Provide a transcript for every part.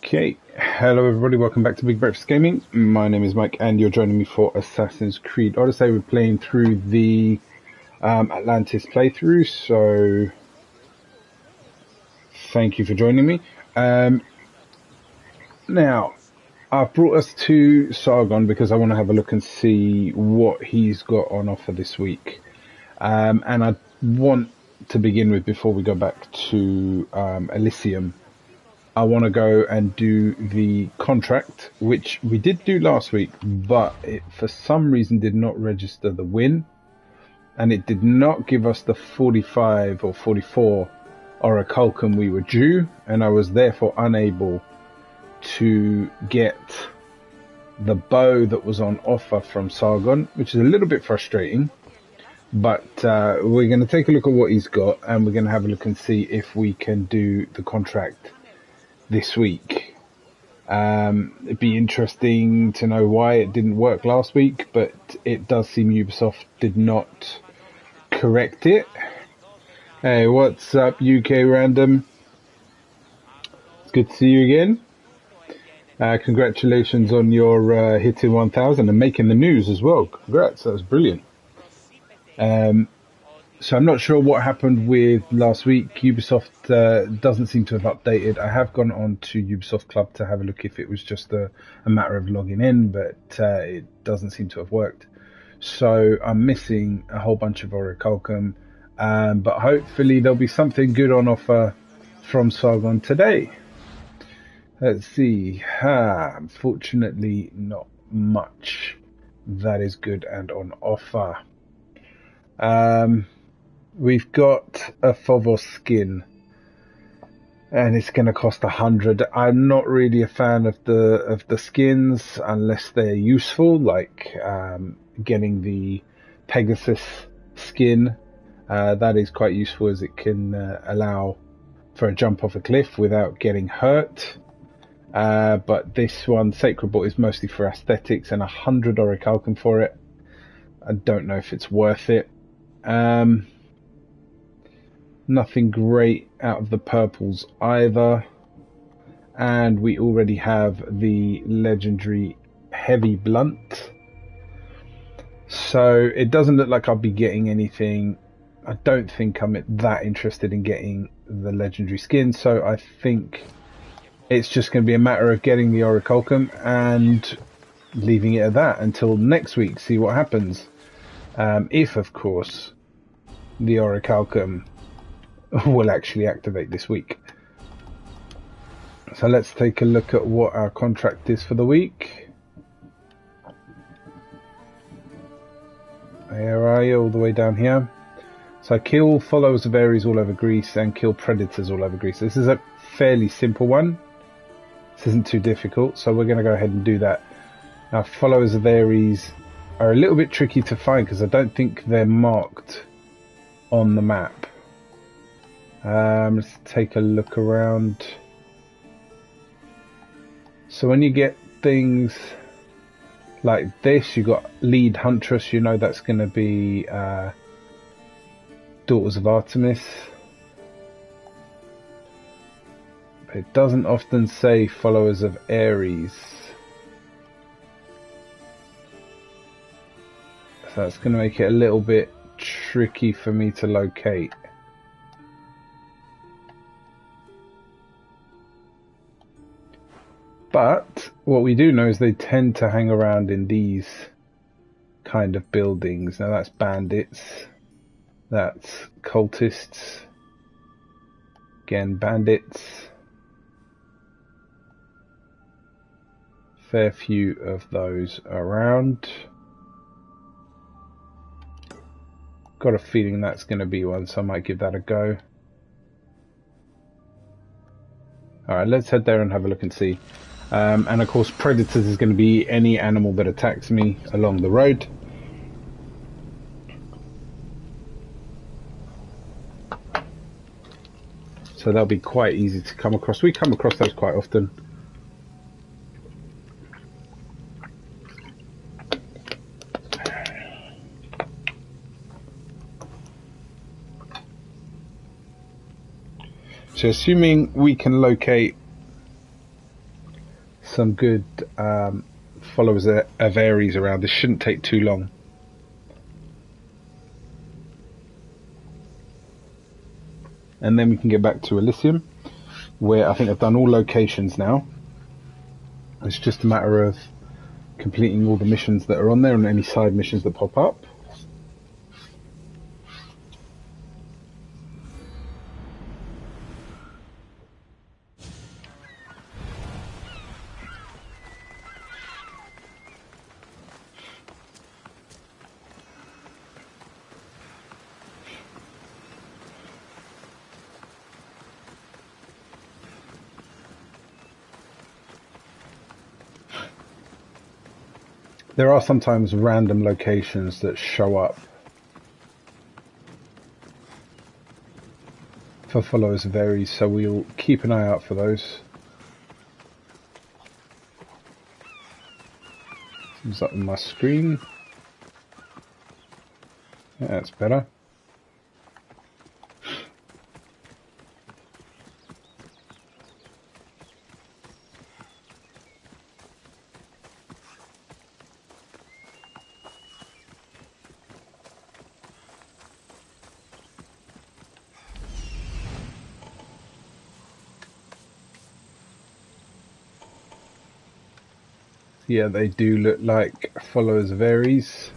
Okay, hello everybody, welcome back to Big Breakfast Gaming. My name is Mike and you're joining me for Assassin's Creed Odyssey. We're playing through the Atlantis playthrough, so thank you for joining me. Now, I've brought us to Sargon because I want to have a look and see what he's got on offer this week. And I want to begin with, before we go back to Elysium, I want to go and do the contract, which we did do last week, but it for some reason did not register the win, and it did not give us the 45 or 44 orichalcum we were due, and I was therefore unable to get the bow that was on offer from Sargon, which is a little bit frustrating. But we're going to take a look at what he's got, and we're going to have a look and see if we can do the contract this week. It'd be interesting to know why it didn't work last week, but it does seem Ubisoft did not correct it. Hey, what's up, UK Random? It's good to see you again. Congratulations on your hitting 1,000 and making the news as well. Congrats, that was brilliant. So I'm not sure what happened with last week. Ubisoft doesn't seem to have updated. I have gone on to Ubisoft Club to have a look if it was just a matter of logging in, but it doesn't seem to have worked. So I'm missing a whole bunch of orichalcum, but hopefully there'll be something good on offer from Sargon today. Let's see. Unfortunately, not much that is good and on offer. We've got a Phobos skin, and it's going to cost 100. I'm not really a fan of the skins unless they're useful, like getting the Pegasus skin. That is quite useful, as it can allow for a jump off a cliff without getting hurt. But this one, Sacred Bolt, is mostly for aesthetics, and 100 orichalcum for it. I don't know if it's worth it. Nothing great out of the purples either, and we already have the legendary heavy blunt, so it doesn't look like I'll be getting anything. I don't think I'm that interested in getting the legendary skin, so I think it's just going to be a matter of getting the orichalcum and leaving it at that until next week, see what happens. If of course the orichalcum will actually activate this week. So let's take a look at what our contract is for the week. Where are you? All the way down here. So kill followers of Ares all over Greece and kill predators all over Greece. This is a fairly simple one. This isn't too difficult, so we're going to go ahead and do that. Now, followers of Ares are a little bit tricky to find because I don't think they're marked on the map. Let's take a look around. So when you get things like this, you got lead huntress, you know that's going to be daughters of Artemis. But it doesn't often say followers of Ares. So that's going to make it a little bit tricky for me to locate. But what we do know is they tend to hang around in these kind of buildings. Now that's bandits, that's cultists, again bandits. Fair few of those around. Got a feeling that's going to be one, so I might give that a go. Alright, let's head there and have a look and see. And of course, predators is going to be any animal that attacks me along the road. So they'll be quite easy to come across. We come across those quite often. So assuming we can locate some good followers of Aries around. This shouldn't take too long. And then we can get back to Elysium, where I think I've done all locations now. It's just a matter of completing all the missions that are on there and any side missions that pop up. There are sometimes random locations that show up for followers of Aries, so we'll keep an eye out for those. Comes up on my screen. Yeah, that's better. Yeah, they do look like followers of Aries.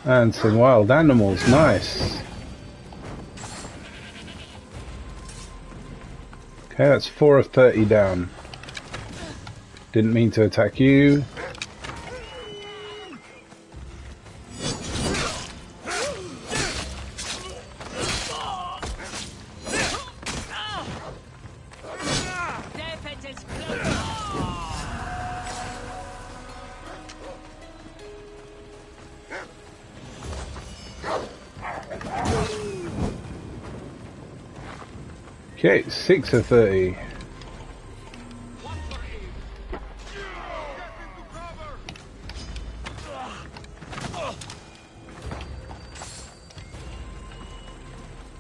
And some wild animals, nice. Okay, that's 4 of 30 down. Didn't mean to attack you. Okay, 6 of 30.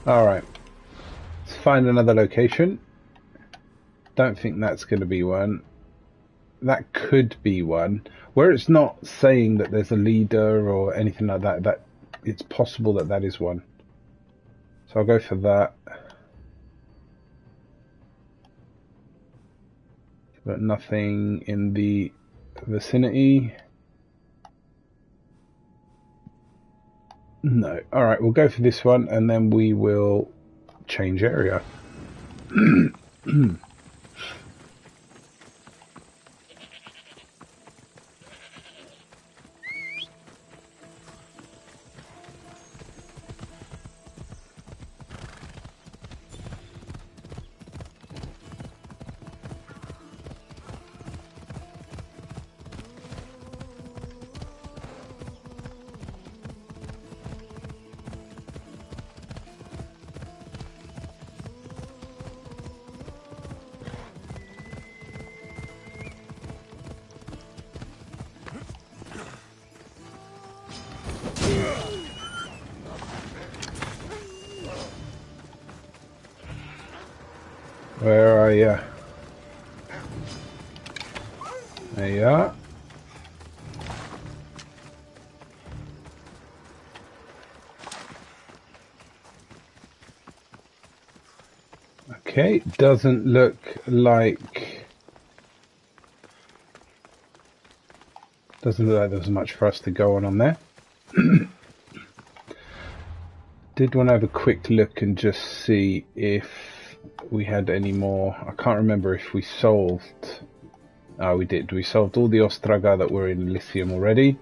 Alright, let's find another location. Don't think that's going to be one. That could be one. Where it's not saying that there's a leader or anything like that, that it's possible that that is one. So I'll go for that. But nothing in the vicinity. No. Alright, we'll go for this one and then we will change area. Where are you? There you are. Okay, doesn't look like there's much for us to go on there. Did want to have a quick look and just see if we had any more. I can't remember if we solved. Oh, we did. We solved all the Ostraga that were in Elysium already.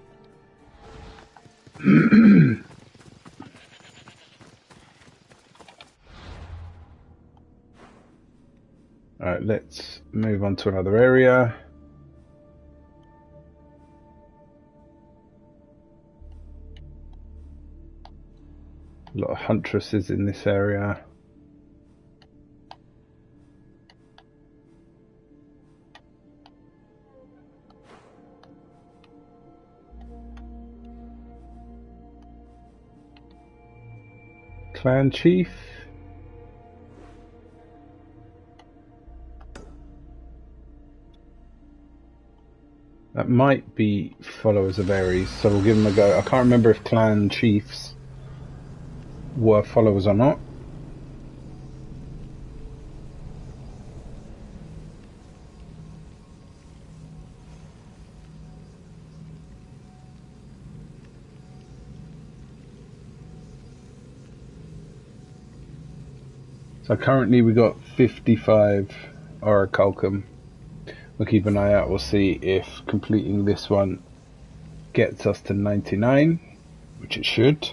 Alright, let's move on to another area. A lot of huntresses in this area. clan chief. That might be followers of Ares, so we'll give them a go. I can't remember if clan chiefs were followers or not. So currently we got 55 orichalcum. We'll keep an eye out. We'll see if completing this one gets us to 99, which it should.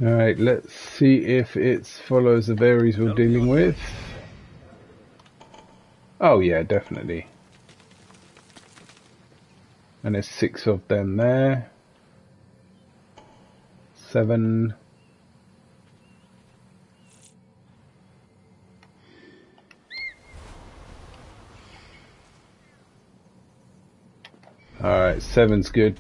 Alright, let's see if it follows the Ares we're dealing with. Oh yeah, definitely. And there's 6 of them there. 7. Alright, 7's good.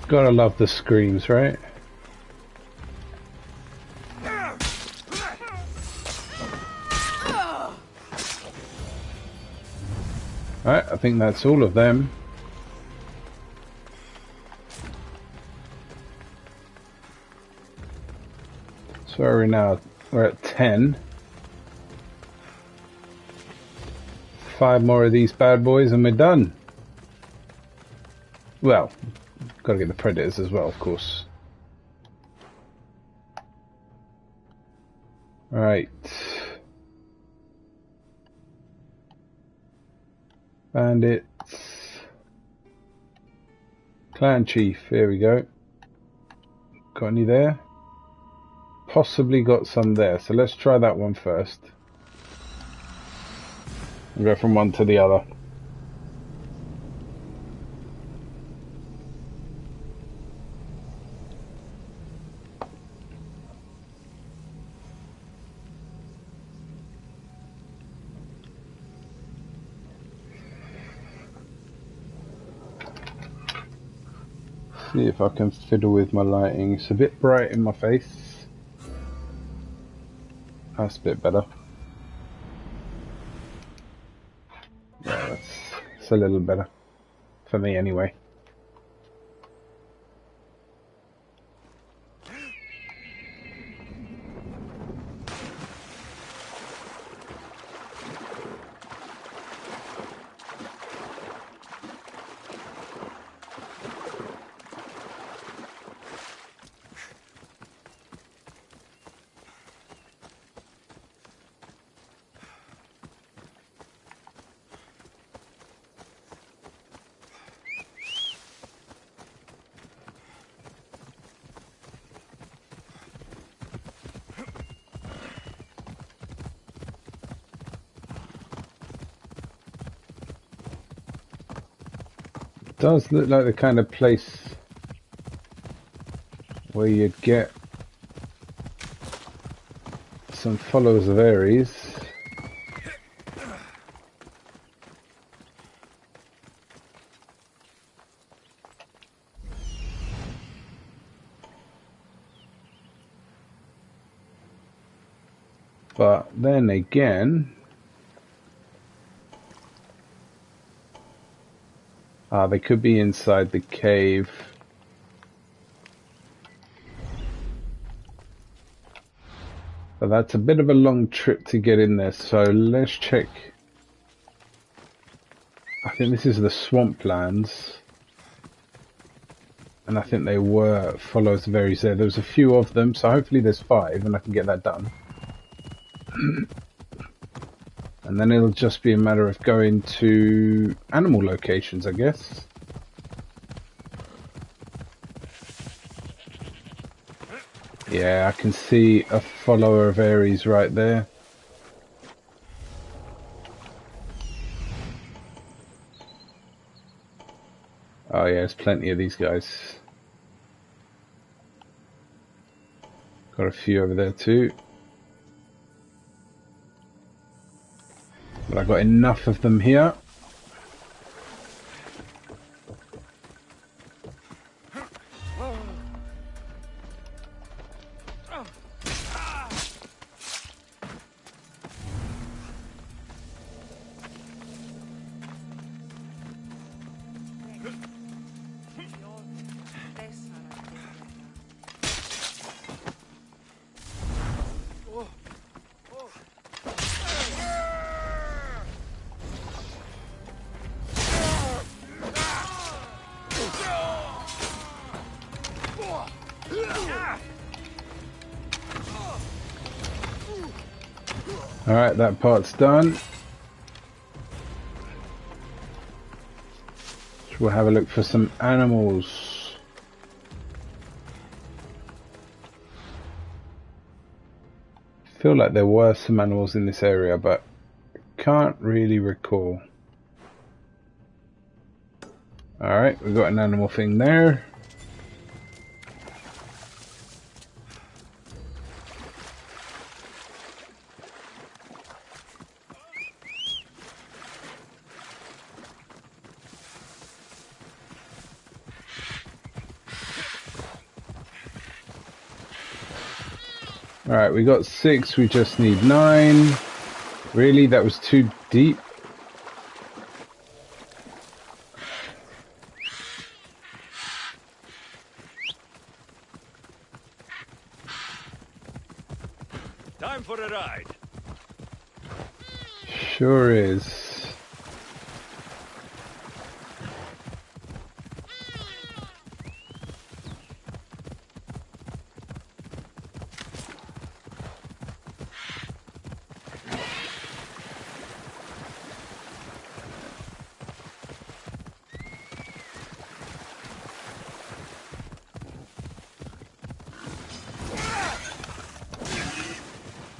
Gotta love the screams, right? Alright, I think that's all of them. So where are we now? We're at 10. 5 more of these bad boys and we're done. Well, gotta get the predators as well, of course. Alright. Bandits. Clan chief, here we go. Got any there? Possibly got some there, so let's try that one first. We'll go from one to the other. See if I can fiddle with my lighting. It's a bit bright in my face. That's a bit better. Yeah, it's a little better. For me anyway. Does look like the kind of place where you'd get some followers of Ares. But then again, they could be inside the cave. But that's a bit of a long trip to get in there, so let's check. I think this is the swamplands. And I think they were follows the berries there. There's a few of them, so hopefully there's 5 and I can get that done. And then it'll just be a matter of going to animal locations, I guess. Yeah, I can see a follower of Ares right there. Oh yeah, there's plenty of these guys. Got a few over there too. But I got enough of them here. Alright, that part's done. So we'll have a look for some animals. I feel like there were some animals in this area, but can't really recall. Alright, we've got an animal thing there. Alright, we got 6, we just need 9. Really? That was too deep? Time for a ride. Sure is.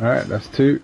Alright, that's 2.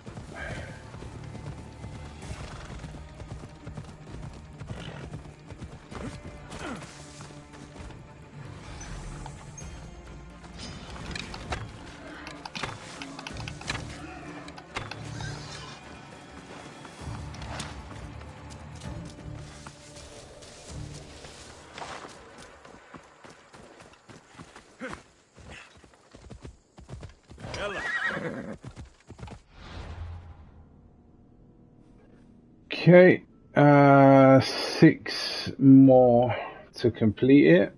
Okay, 6 more to complete it.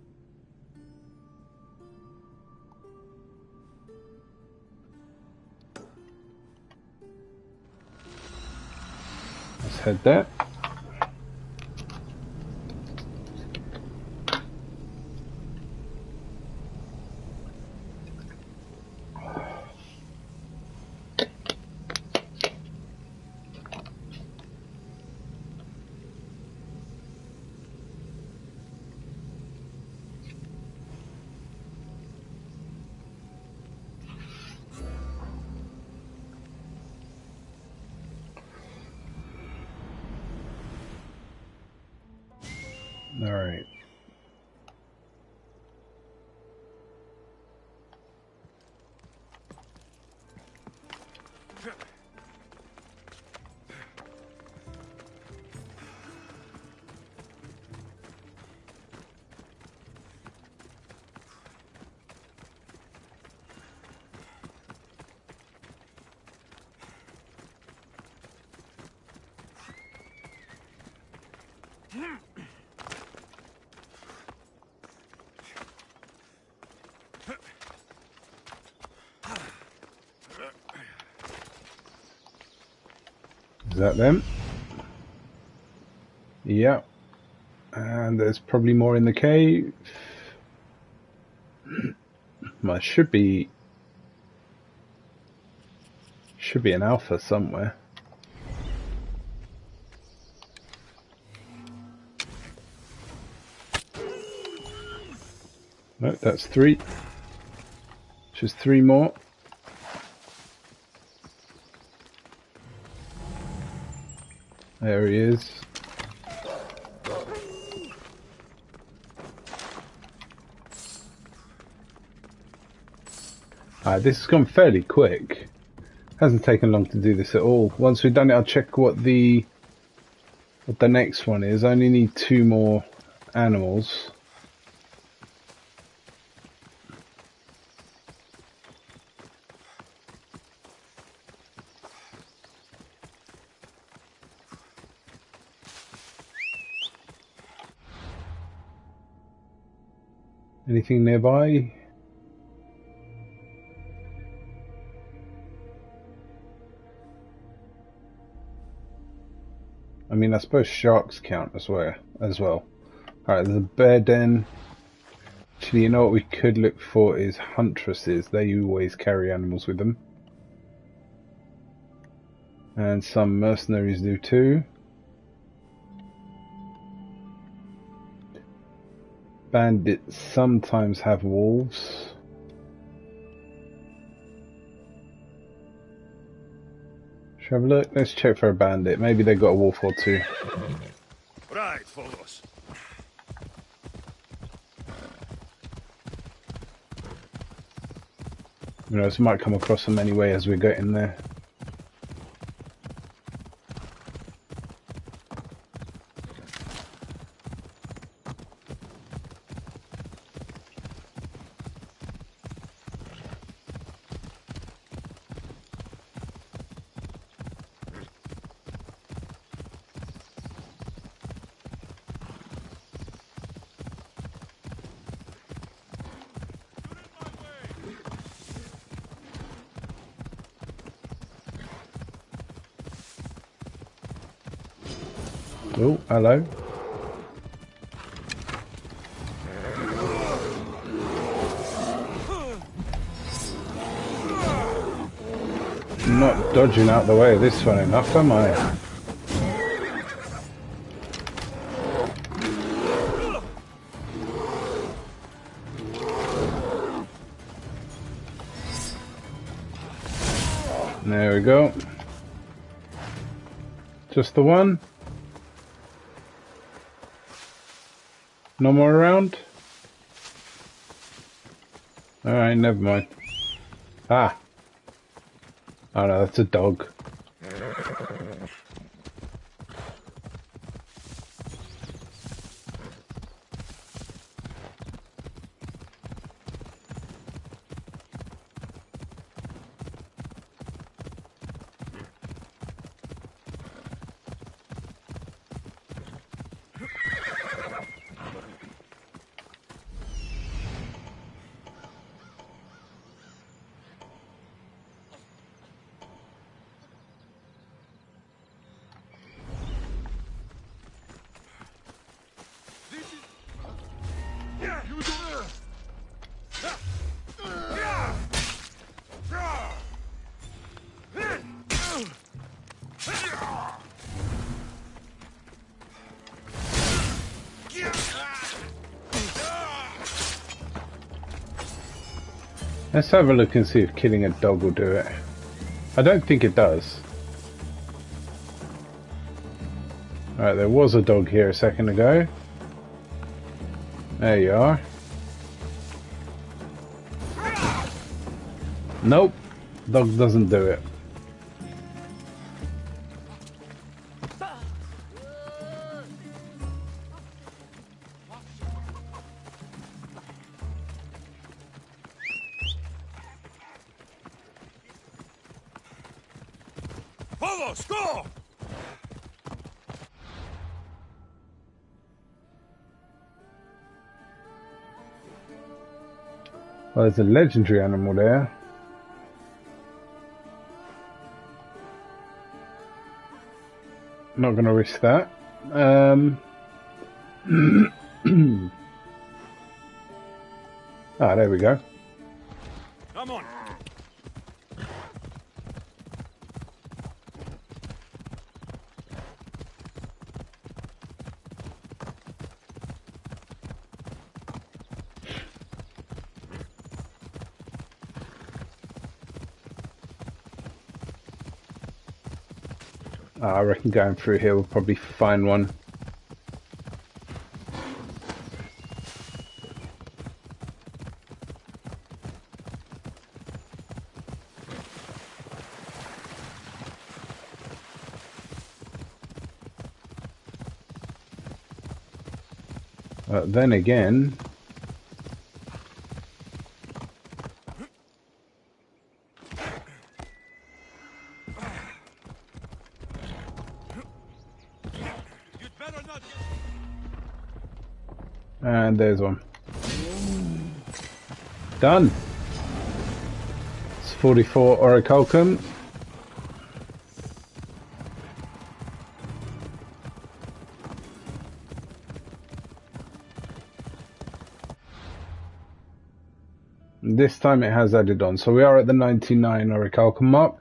Let's head there. All right. that them? Yeah. And there's probably more in the cave. Well, should be an alpha somewhere. No, that's 3. Just 3 more. There he is. This has gone fairly quick. Hasn't taken long to do this at all. Once we've done it, I'll check what the next one is. I only need 2 more animals. Anything nearby? I mean, I suppose sharks count as well. Alright, there's a bear den. Actually, you know what we could look for is huntresses. They always carry animals with them. And some mercenaries do too. Bandits sometimes have wolves. Should we have a look? Let's check for a bandit. Maybe they got a wolf or 2. Right, fellows. Who knows, we might come across them anyway as we get in there. Oh, hello. I'm not dodging out the way of this one enough, am I? There we go. Just the one? No more around? Alright, never mind. Ah! Oh no, that's a dog. Let's have a look and see if killing a dog will do it. I don't think it does. Alright, there was a dog here a second ago. There you are. Nope, dog doesn't do it. Fellows, go! Well, there's a legendary animal there. Not going to risk that. Ah, there we go. Come on. I reckon going through here we'll probably find one. But then again, You'd better not get... and there's one. Done. It's 44 orichalcum. This time it has added on. So we are at the 99 orichalcum mark.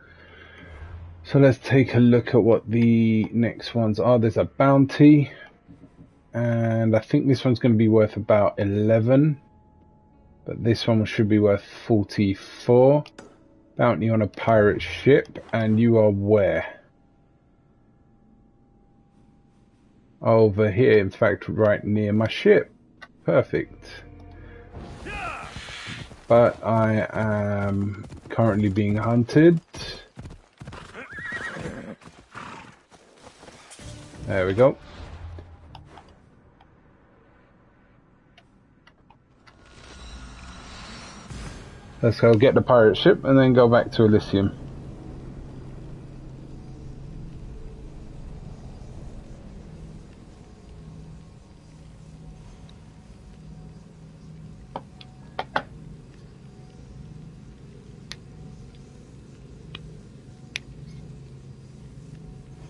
So let's take a look at what the next ones are. There's a bounty. And I think this one's going to be worth about 11. But this one should be worth 44. Bounty on a pirate ship. And you are where? Over here, in fact, right near my ship. Perfect. But I am currently being hunted. There we go. Let's go get the pirate ship and then go back to Elysium.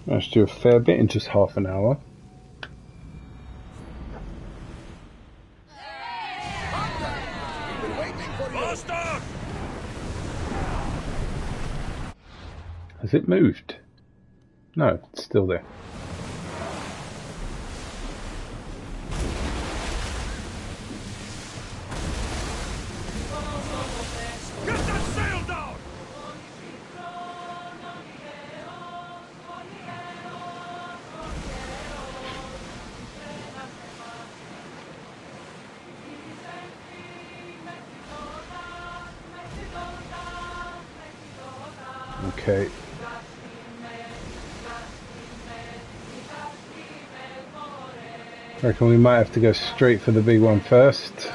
Managed to do a fair bit in just half an hour. Bastard! Has it moved? No, it's still there. Get that sail down! Okay. I reckon we might have to go straight for the big one first.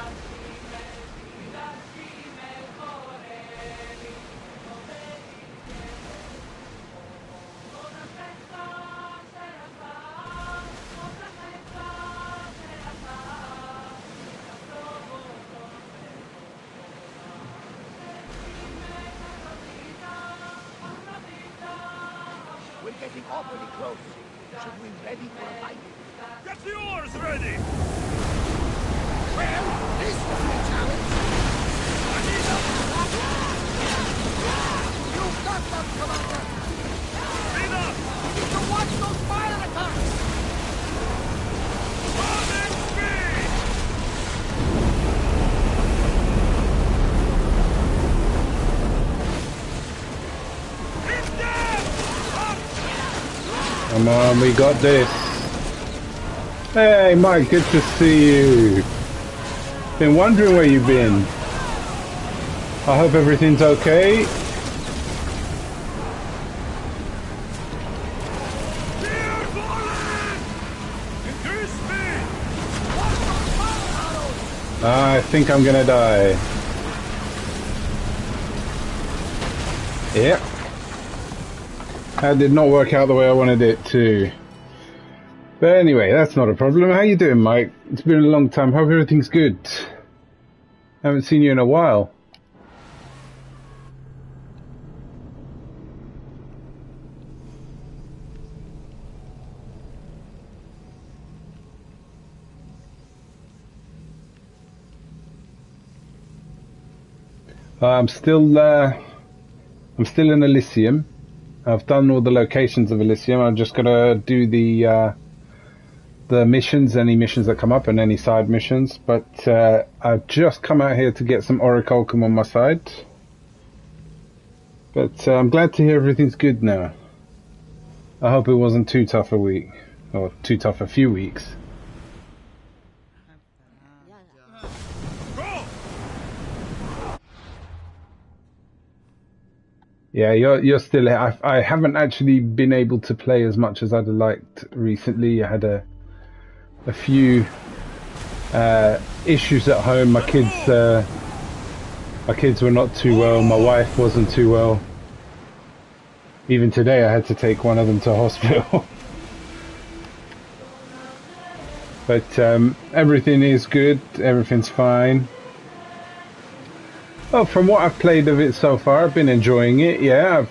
We're getting awfully close. Should we ready for a fight? Get the oars ready! Well, this will be a challenge. You've got them, Commander! Rina! You need to watch those fire attacks! Coming speed! Hit them! Up! Come on, we got this. Hey, Mike, good to see you. Been wondering where you've been. I hope everything's okay. Clear forward! Increase speed! I think I'm gonna die. Yep. That did not work out the way I wanted it to. But anyway, that's not a problem. How you doing, Mike? It's been a long time. Hope everything's good. Haven't seen you in a while. I'm still in Elysium. I've done all the locations of Elysium. I'm just gonna do the missions, any missions that come up, and any side missions. But I've just come out here to get some Orichalcum on my side. But I'm glad to hear everything's good now. I hope it wasn't too tough a week, or too tough a few weeks. Yeah, you're still here. I haven't actually been able to play as much as I'd have liked recently. I had a few issues at home. My kids were not too well. My wife wasn't too well. Even today, I had to take one of them to hospital. But everything is good. Everything's fine. Well, from what I've played of it so far, I've been enjoying it. Yeah,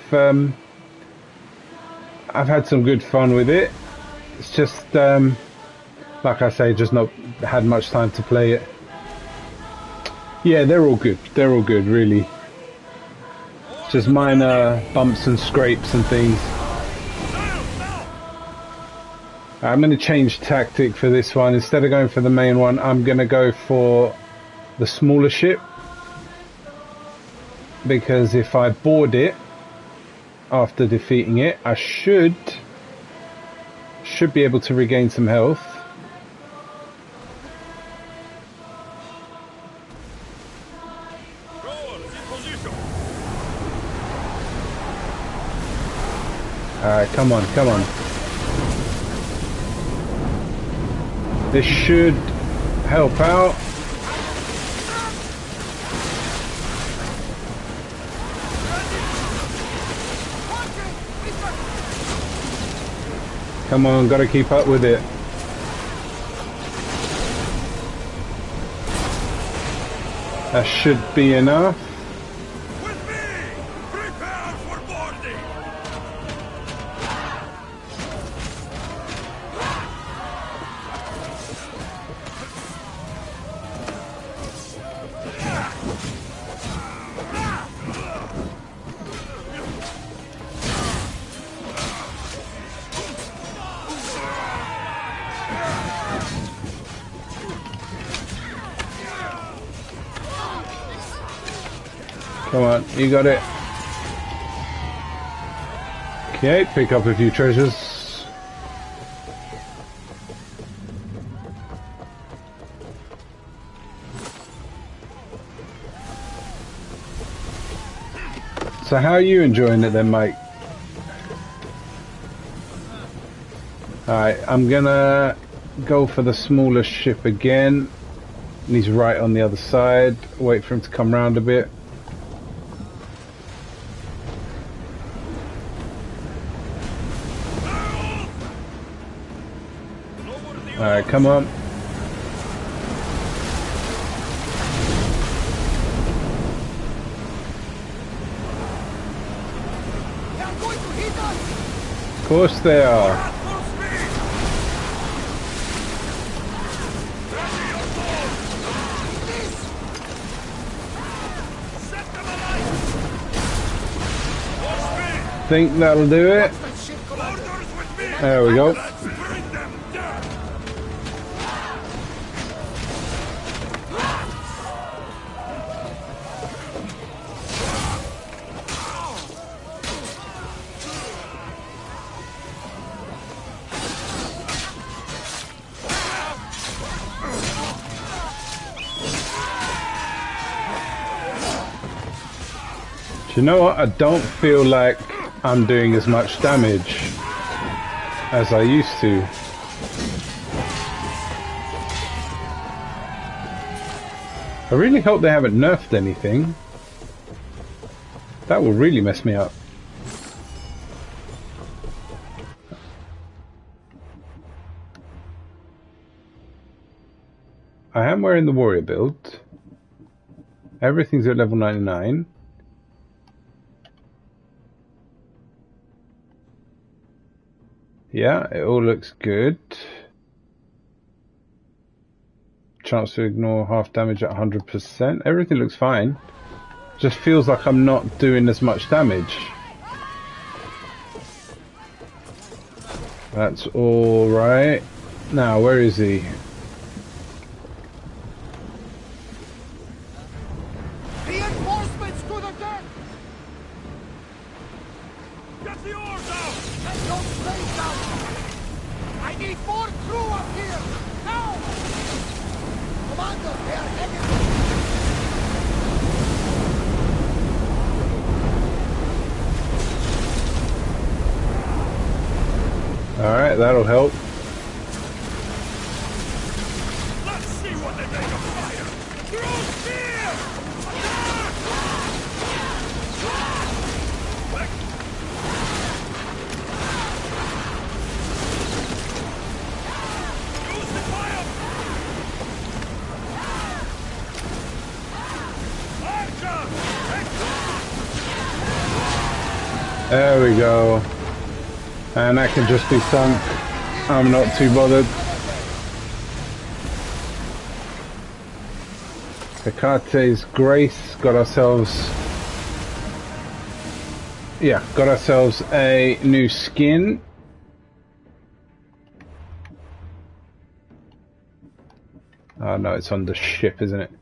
I've had some good fun with it. It's just, like I say, just not had much time to play it. Yeah, they're all good. They're all good, really. It's just minor bumps and scrapes and things. I'm going to change tactic for this one. Instead of going for the main one, I'm going to go for the smaller ship. Because if I board it after defeating it, I should be able to regain some health. Alright, come on, come on. This should help out. Come on, gotta keep up with it. That should be enough. With me! Prepare for boarding! Come on, you got it. Okay, pick up a few treasures. So how are you enjoying it then, Mike? Alright, I'm gonna go for the smaller ship again. And he's right on the other side. Wait for him to come round a bit. Alright, come on. Of course they are. Think that'll do it. There we go. Do you know what? I don't feel like I'm doing as much damage as I used to. I really hope they haven't nerfed anything. That will really mess me up. I am wearing the warrior build. Everything's at level 99. Yeah, it all looks good. Chance to ignore half damage at 100%. Everything looks fine. Just feels like I'm not doing as much damage. That's all right. Now, where is he? Reinforcements to the deck! Get the oars out! And don't stay down! I need more crew up here! Now! Commander, they are heading! Alright, that'll help. Let's see what they make of fire! Through spear! Use the fire! Archer! There we go. And that can just be sunk. I'm not too bothered. Hecate's Grace got ourselves... Yeah, got ourselves a new skin. Oh no, it's on the ship, isn't it?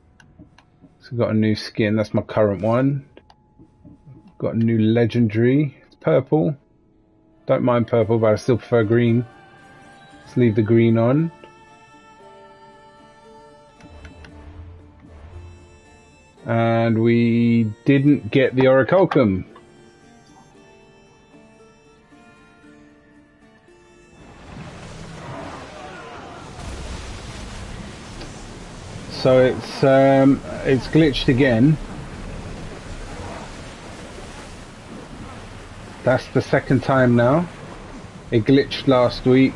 So we've got a new skin, that's my current one. Got a new legendary, it's purple. Don't mind purple, but I still prefer green. Let's leave the green on. And we didn't get the orichalcum. So it's glitched again. That's the second time now. It glitched last week.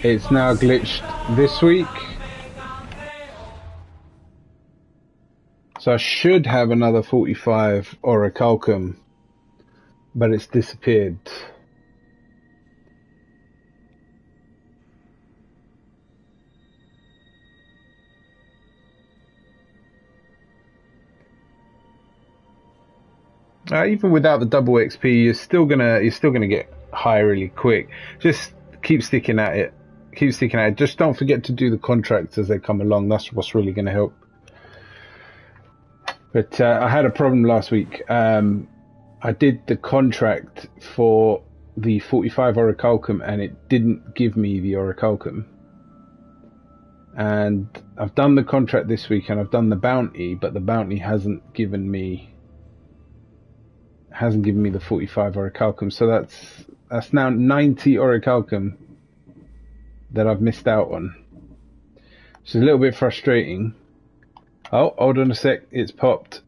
It's now glitched this week. So I should have another 45 orichalcum, but it's disappeared. Even without the double XP, you're still gonna get high really quick. Just keep sticking at it. Keep sticking at it. Just don't forget to do the contracts as they come along. That's what's really gonna help. But I had a problem last week. I did the contract for the 45 orichalcum, and it didn't give me the orichalcum. And I've done the contract this week, and I've done the bounty, but the bounty hasn't given me the 45 orichalcum, so that's now 90 orichalcum that I've missed out on. It's a little bit frustrating. Oh, hold on a sec, it's popped.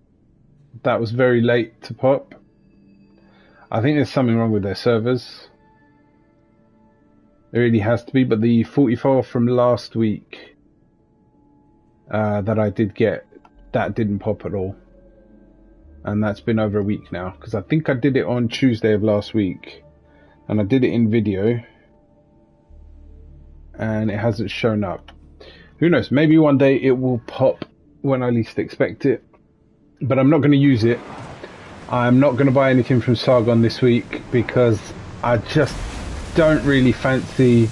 That was very late to pop. I think there's something wrong with their servers. There really has to be, but the 44 from last week that I did get, that didn't pop at all. And that's been over a week now, because I think I did it on Tuesday of last week, and I did it in video, and it hasn't shown up. Who knows, maybe one day it will pop when I least expect it, but I'm not going to use it. I'm not going to buy anything from Sargon this week, because I just don't really fancy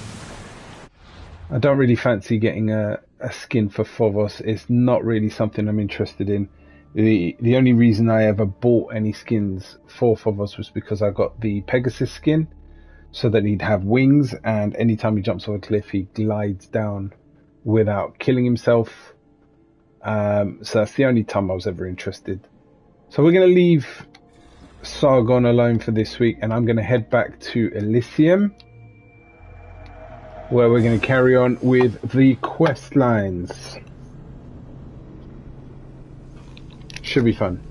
getting a skin for Phobos. It's not really something I'm interested in. The only reason I ever bought any skins for Phobos was because I got the Pegasus skin, so that he'd have wings, and anytime he jumps off a cliff, he glides down without killing himself. So that's the only time I was ever interested. So we're going to leave Sargon alone for this week, and I'm going to head back to Elysium, where we're going to carry on with the quest lines. Should be fun.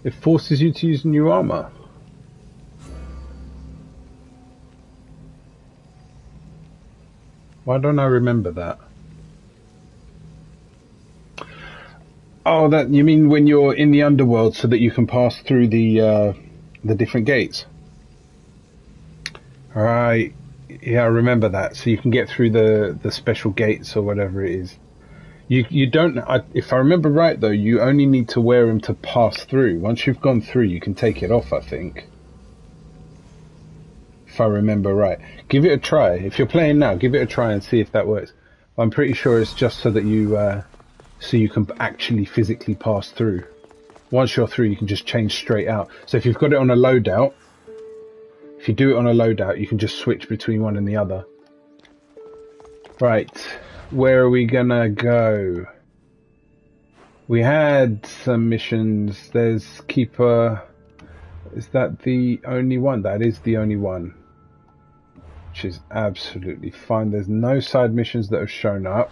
It forces you to use new armor. Why don't I remember that? Oh, that you mean when you're in the underworld, so that you can pass through the different gates. Right. Yeah, I remember that. So you can get through the special gates or whatever it is. You don't. If I remember right, though, you only need to wear them to pass through. Once you've gone through, you can take it off, I think. If I remember right. Give it a try. If you're playing now, give it a try and see if that works. I'm pretty sure it's just so that you can actually physically pass through. Once you're through, you can just change straight out. So if you've got it on a loadout, if you do it on a loadout, you can just switch between one and the other. Right. Where are we gonna go? We had some missions. There's Keeper. Is that the only one? That is the only one. Which is absolutely fine. There's no side missions that have shown up.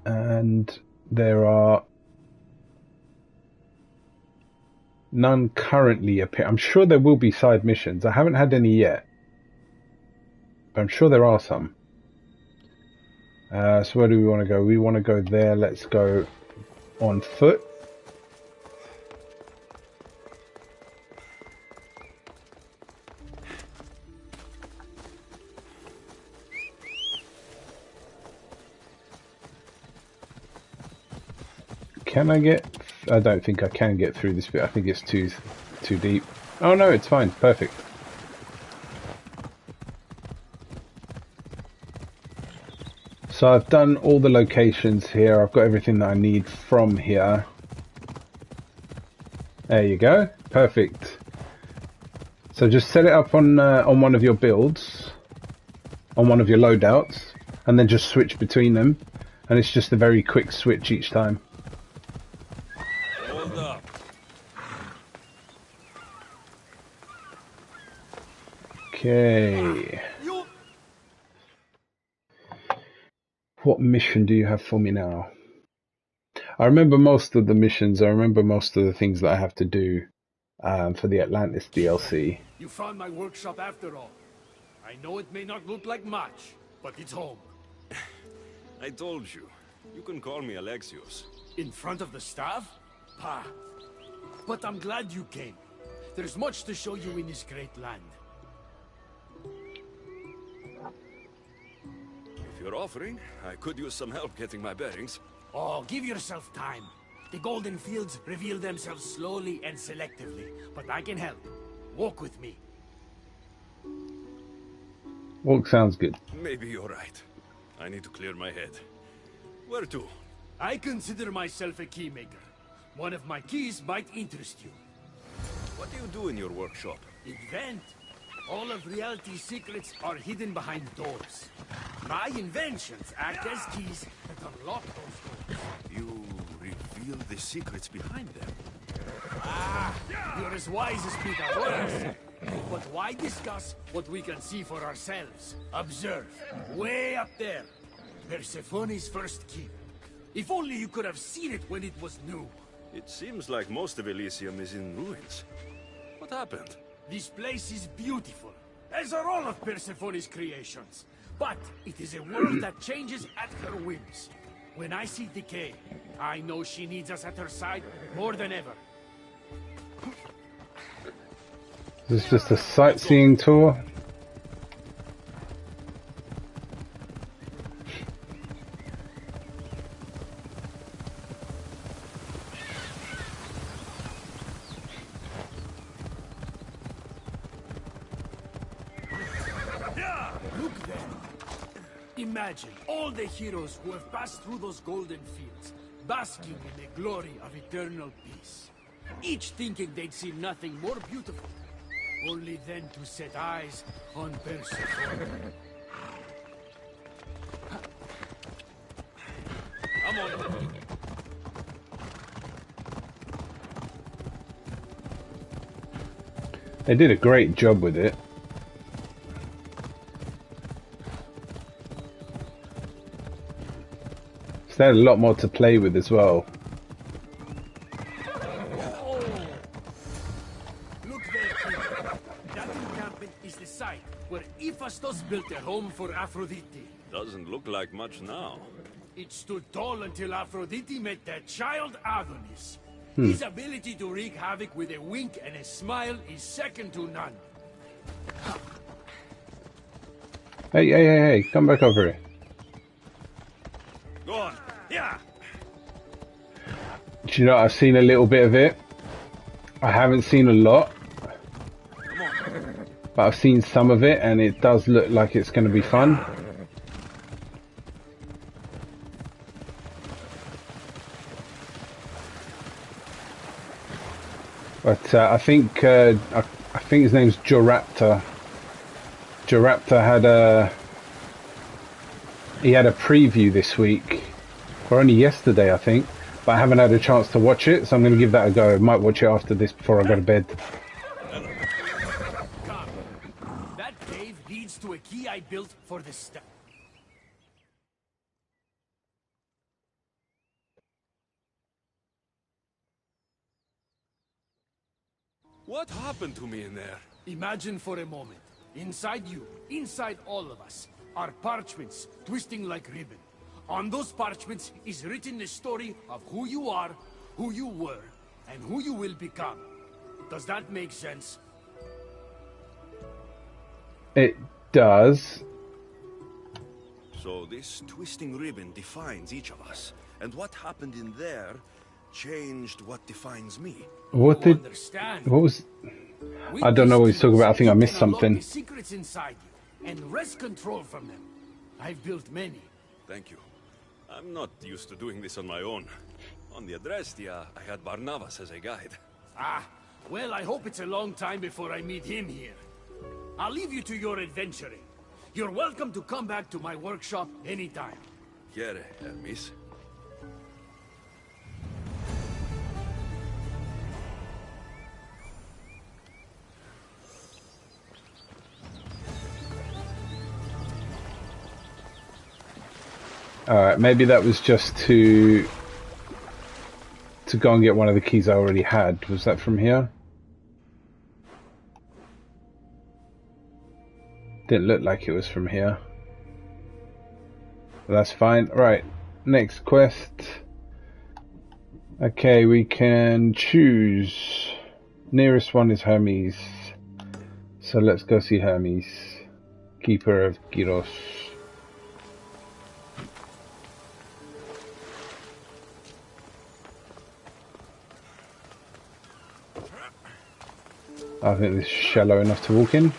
And there are none currently appear. I'm sure there will be side missions. I haven't had any yet. But I'm sure there are some. So where do we want to go? We want to go there. Let's go on foot. Can I get... I don't think I can get through this bit. I think it's too deep. Oh no, it's fine. Perfect. So I've done all the locations here. I've got everything that I need from here. There you go. Perfect. So just set it up on one of your builds, on one of your loadouts, and then just switch between them. And it's just a very quick switch each time. Hold up. Okay. What mission do you have for me now? I remember most of the missions. I remember most of the things that I have to do for the Atlantis DLC. You found my workshop after all. I know it may not look like much, but it's home. I told you. You can call me Alexios. In front of the staff? Pah. But I'm glad you came. There's much to show you in this great land. If you're offering, I could use some help getting my bearings. Oh, give yourself time. The golden fields reveal themselves slowly and selectively, but I can help. Walk with me. Walk sounds good. Maybe you're right. I need to clear my head. Where to? I consider myself a keymaker. One of my keys might interest you. What do you do in your workshop? Invent. All of reality's secrets are hidden behind doors. My inventions act as keys that unlock those doors. You reveal the secrets behind them. Ah, you're as wise as Pythagoras. But why discuss what we can see for ourselves? Observe. Way up there. Persephone's first keep. If only you could have seen it when it was new. It seems like most of Elysium is in ruins. What happened? This place is beautiful, as are all of Persephone's creations. But it is a world that changes at her whims. When I see decay, I know she needs us at her side more than ever. Is this just a sightseeing tour? Look then. Imagine all the heroes who have passed through those golden fields, basking in the glory of eternal peace. Each thinking they'd see nothing more beautiful. Only then to set eyes on Persephone. Come on. They did a great job with it. So they had a lot more to play with as well. That encampment is the site where Hephaestus built a home for Aphrodite. Doesn't look like much now. It stood tall until Aphrodite met that child Adonis. His ability to wreak havoc with a wink and a smile is second to none. Hey, come back over here. Go on. Yeah. Do you know, I've seen a little bit of it. I haven't seen a lot. But I've seen some of it, and it does look like it's going to be fun. But I think his name's Joraptor. Joraptor had a preview this week, or only yesterday, I think. But I haven't had a chance to watch it, so I'm going to give that a go. I might watch it after this before I go to bed. Come. That cave leads to a key I built for the step. What happened to me in there? Imagine for a moment, inside you, inside all of us, are parchments twisting like ribbon. On those parchments is written the story of who you are, who you were, and who you will become. Does that make sense? It does. So this twisting ribbon defines each of us, and what happened in there changed what defines me. What was... I don't know what he's talking about. I think I missed something. The secrets inside you and wrest control from them. I've built many. Thank you. I'm not used to doing this on my own. On the Adrestia, I had Barnabas as a guide. Ah, well, I hope it's a long time before I meet him here. I'll leave you to your adventuring. You're welcome to come back to my workshop anytime. Here, Hermes. Alright, maybe that was just to go and get one of the keys I already had. Was that from here? Didn't look like it was from here. But that's fine. Right, next quest. Okay, we can choose. Nearest one is Hermes. So let's go see Hermes, Keeper of Gyros. I think this is shallow enough to walk in.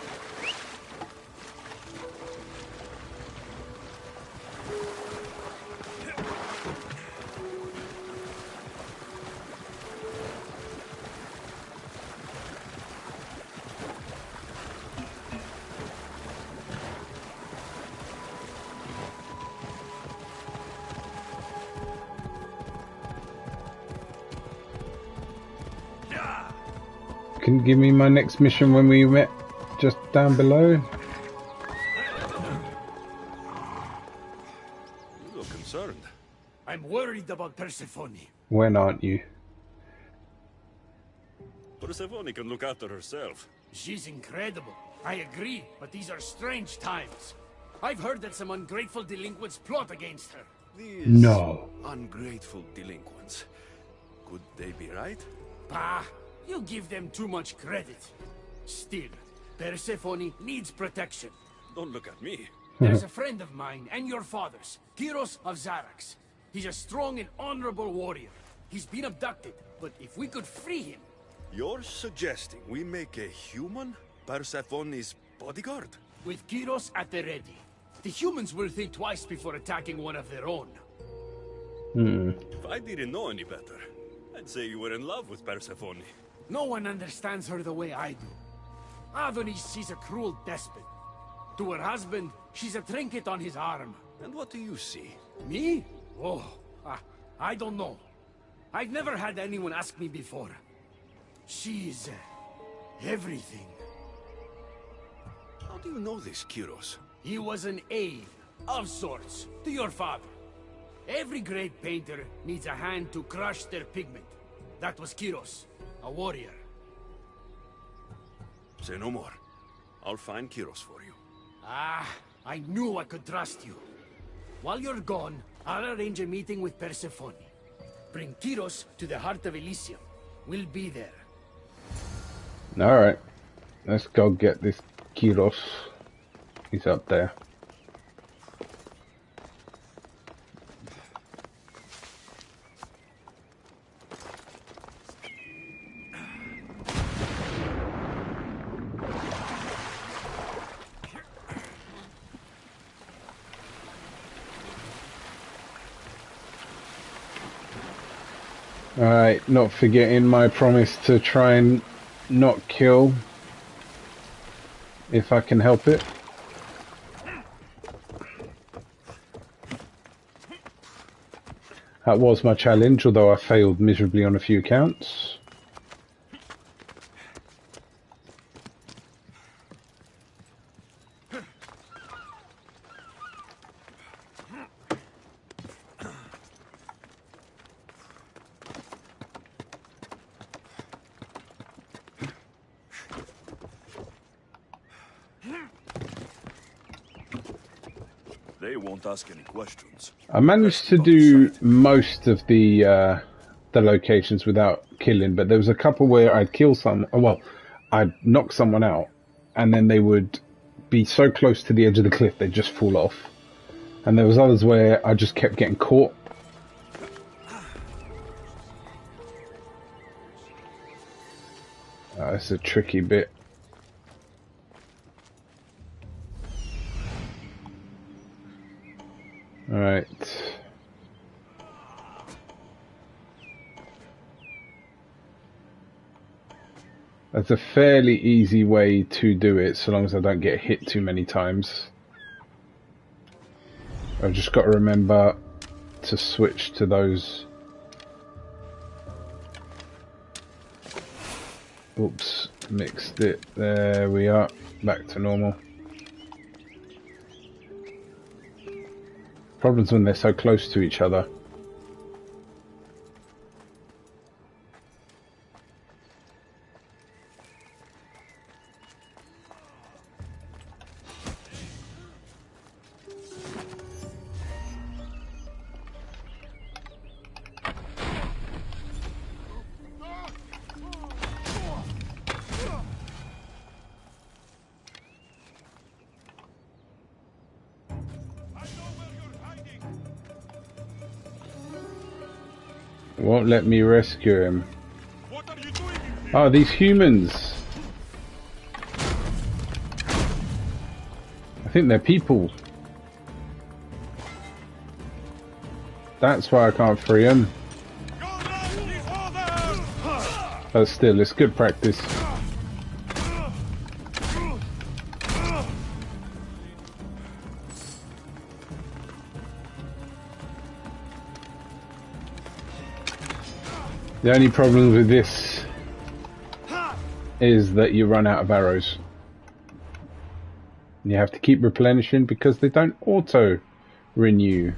Can you give me my next mission when we met just down below? You look concerned. I'm worried about Persephone. When aren't you? Persephone can look after herself. She's incredible. I agree, but these are strange times. I've heard that some ungrateful delinquents plot against her. These No. ungrateful delinquents. Could they be right? Bah, you give them too much credit. Still, Persephone needs protection. Don't look at me. There's a friend of mine and your father's, Kyros of Zarax. He's a strong and honorable warrior. He's been abducted, but if we could free him... You're suggesting we make a human Persephone's bodyguard? With Kyros at the ready, the humans will think twice before attacking one of their own. If I didn't know any better, I'd say you were in love with Persephone. No one understands her the way I do. Adonis, she's a cruel despot. To her husband, she's a trinket on his arm. And what do you see? Me? Oh, I don't know. I've never had anyone ask me before. She's... everything. How do you know this, Kyros? He was an aide, of sorts, to your father. Every great painter needs a hand to crush their pigment. That was Kyros, a warrior. Say no more. I'll find Kyros for you. Ah, I knew I could trust you. While you're gone, I'll arrange a meeting with Persephone. Bring Tyros to the heart of Elysium. We'll be there. Alright. Let's go get this Kyros. He's up there. Alright, not forgetting my promise to try and not kill if I can help it. That was my challenge, although I failed miserably on a few counts. They won't ask any questions. I managed to do most of the locations without killing, but there was a couple where I'd kill some. Well, I'd knock someone out, and then they would be so close to the edge of the cliff they'd just fall off. And there was others where I just kept getting caught. It's a tricky bit. Alright. That's a fairly easy way to do it, so long as I don't get hit too many times. I've just got to remember to switch to those. Oops, mixed it. There we are, back to normal. Problems when they're so close to each other. Won't let me rescue him. Oh, these humans. I think they're people. That's why I can't free him. But still, it's good practice. The only problem with this is that you run out of arrows. You have to keep replenishing because they don't auto renew.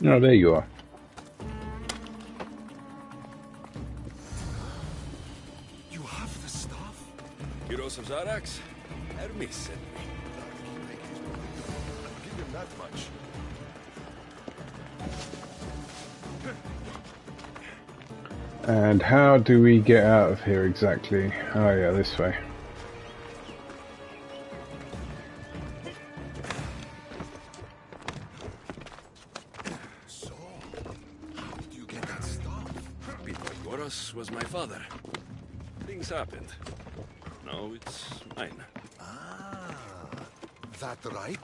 Oh, there you are. Heroes of Zarax? Hermes sent me. I'll give him that much. And how do we get out of here exactly? Oh yeah, this way. So, how did you get that stuff? Pythagoras was my father. Things happened. No, it's mine. Ah, that right?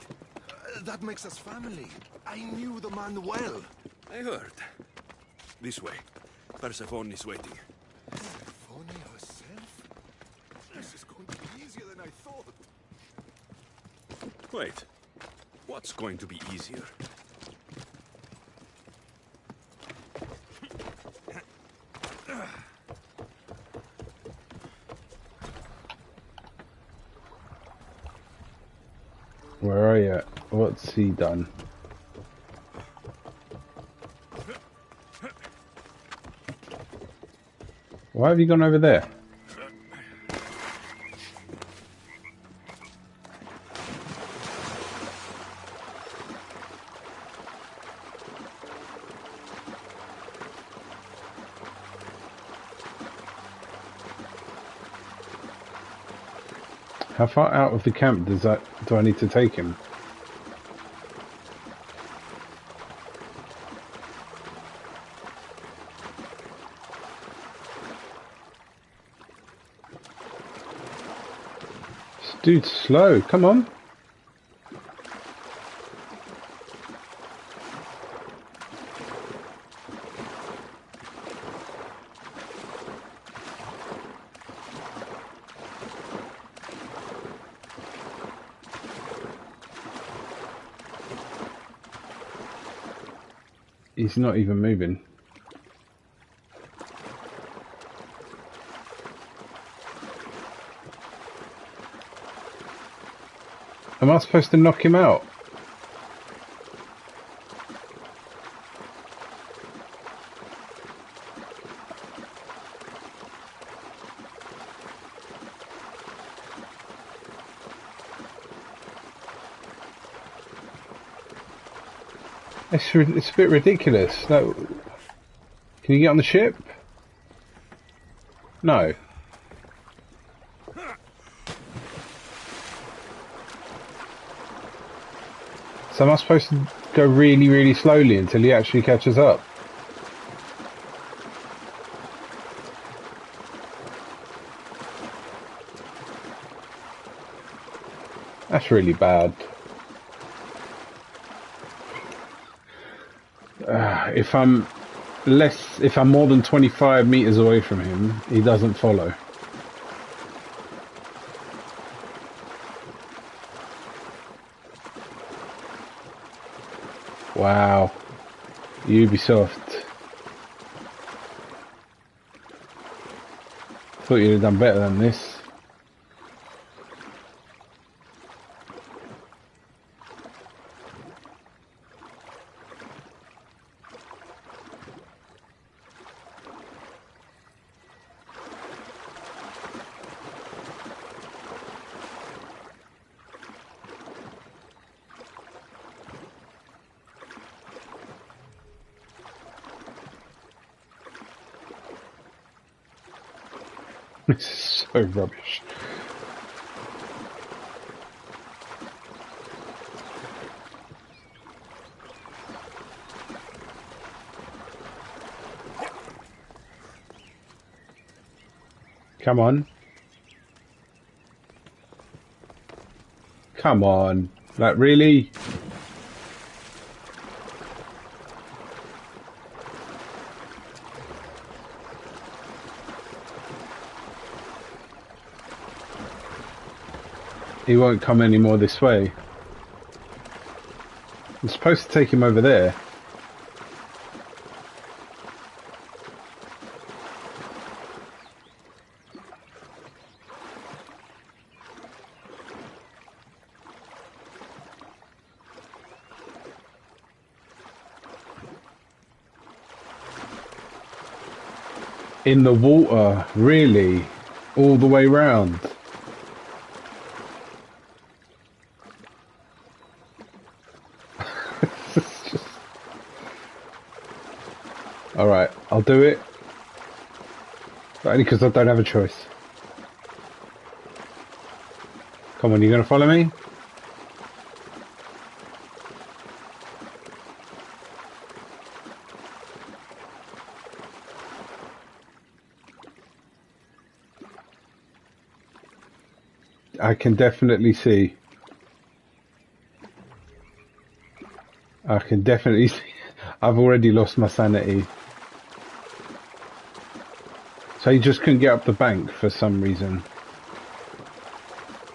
That makes us family. I knew the man well. I heard. This way. Persephone is waiting. Persephone herself? This is going to be easier than I thought. Wait. What's going to be easier? Where are you? What's he done? Why have you gone over there? How far out of the camp do I need to take him? This dude's slow, come on. He's not even moving. Am I supposed to knock him out? It's a bit ridiculous. No, can you get on the ship? No. So am I supposed to go really, really slowly until he actually catches up? That's really bad. If I'm more than 25 meters away from him, he doesn't follow. Wow. Ubisoft. Thought you'd have done better than this. This is so rubbish. Come on. Come on. Like, really? He won't come any more this way. I'm supposed to take him over there. In the water, really? All the way round? Alright, I'll do it. But only because I don't have a choice. Come on, you gonna follow me? I can definitely see. I can definitely see. I've already lost my sanity. So he just couldn't get up the bank for some reason.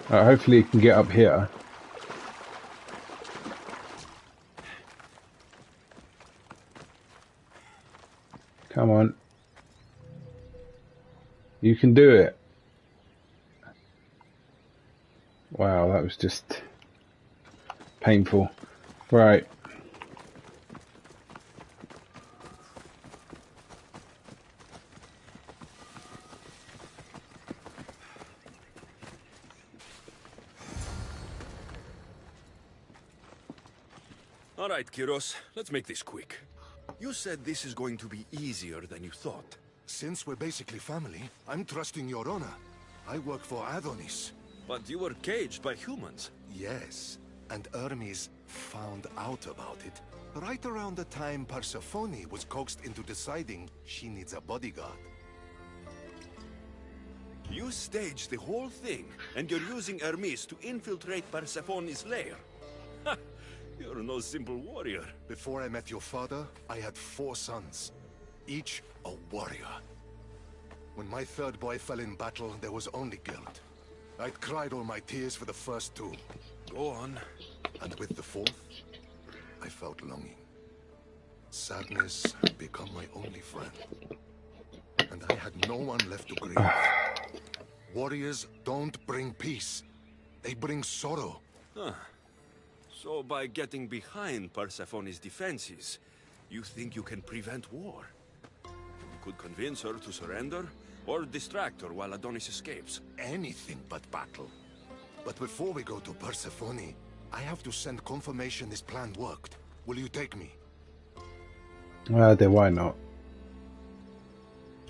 Hopefully he can get up here. Come on. You can do it. Wow, that was just painful. Right. All right, Kiros, let's make this quick. You said this is going to be easier than you thought. Since we're basically family, I'm trusting your honor. I work for Adonis. But you were caged by humans. Yes, and Hermes found out about it right around the time Persephone was coaxed into deciding she needs a bodyguard. You staged the whole thing, and you're using Hermes to infiltrate Persephone's lair. Ha! You're no simple warrior. Before I met your father, I had 4 sons, each a warrior. When my third boy fell in battle, there was only guilt. I'd cried all my tears for the first 2. Go on. And with the 4th, I felt longing. Sadness had become my only friend. And I had no one left to grieve. Warriors don't bring peace. They bring sorrow. Huh. So by getting behind Persephone's defenses, you think you can prevent war? You could convince her to surrender, or distract her while Adonis escapes. Anything but battle. But before we go to Persephone, I have to send confirmation this plan worked. Will you take me? Then why not?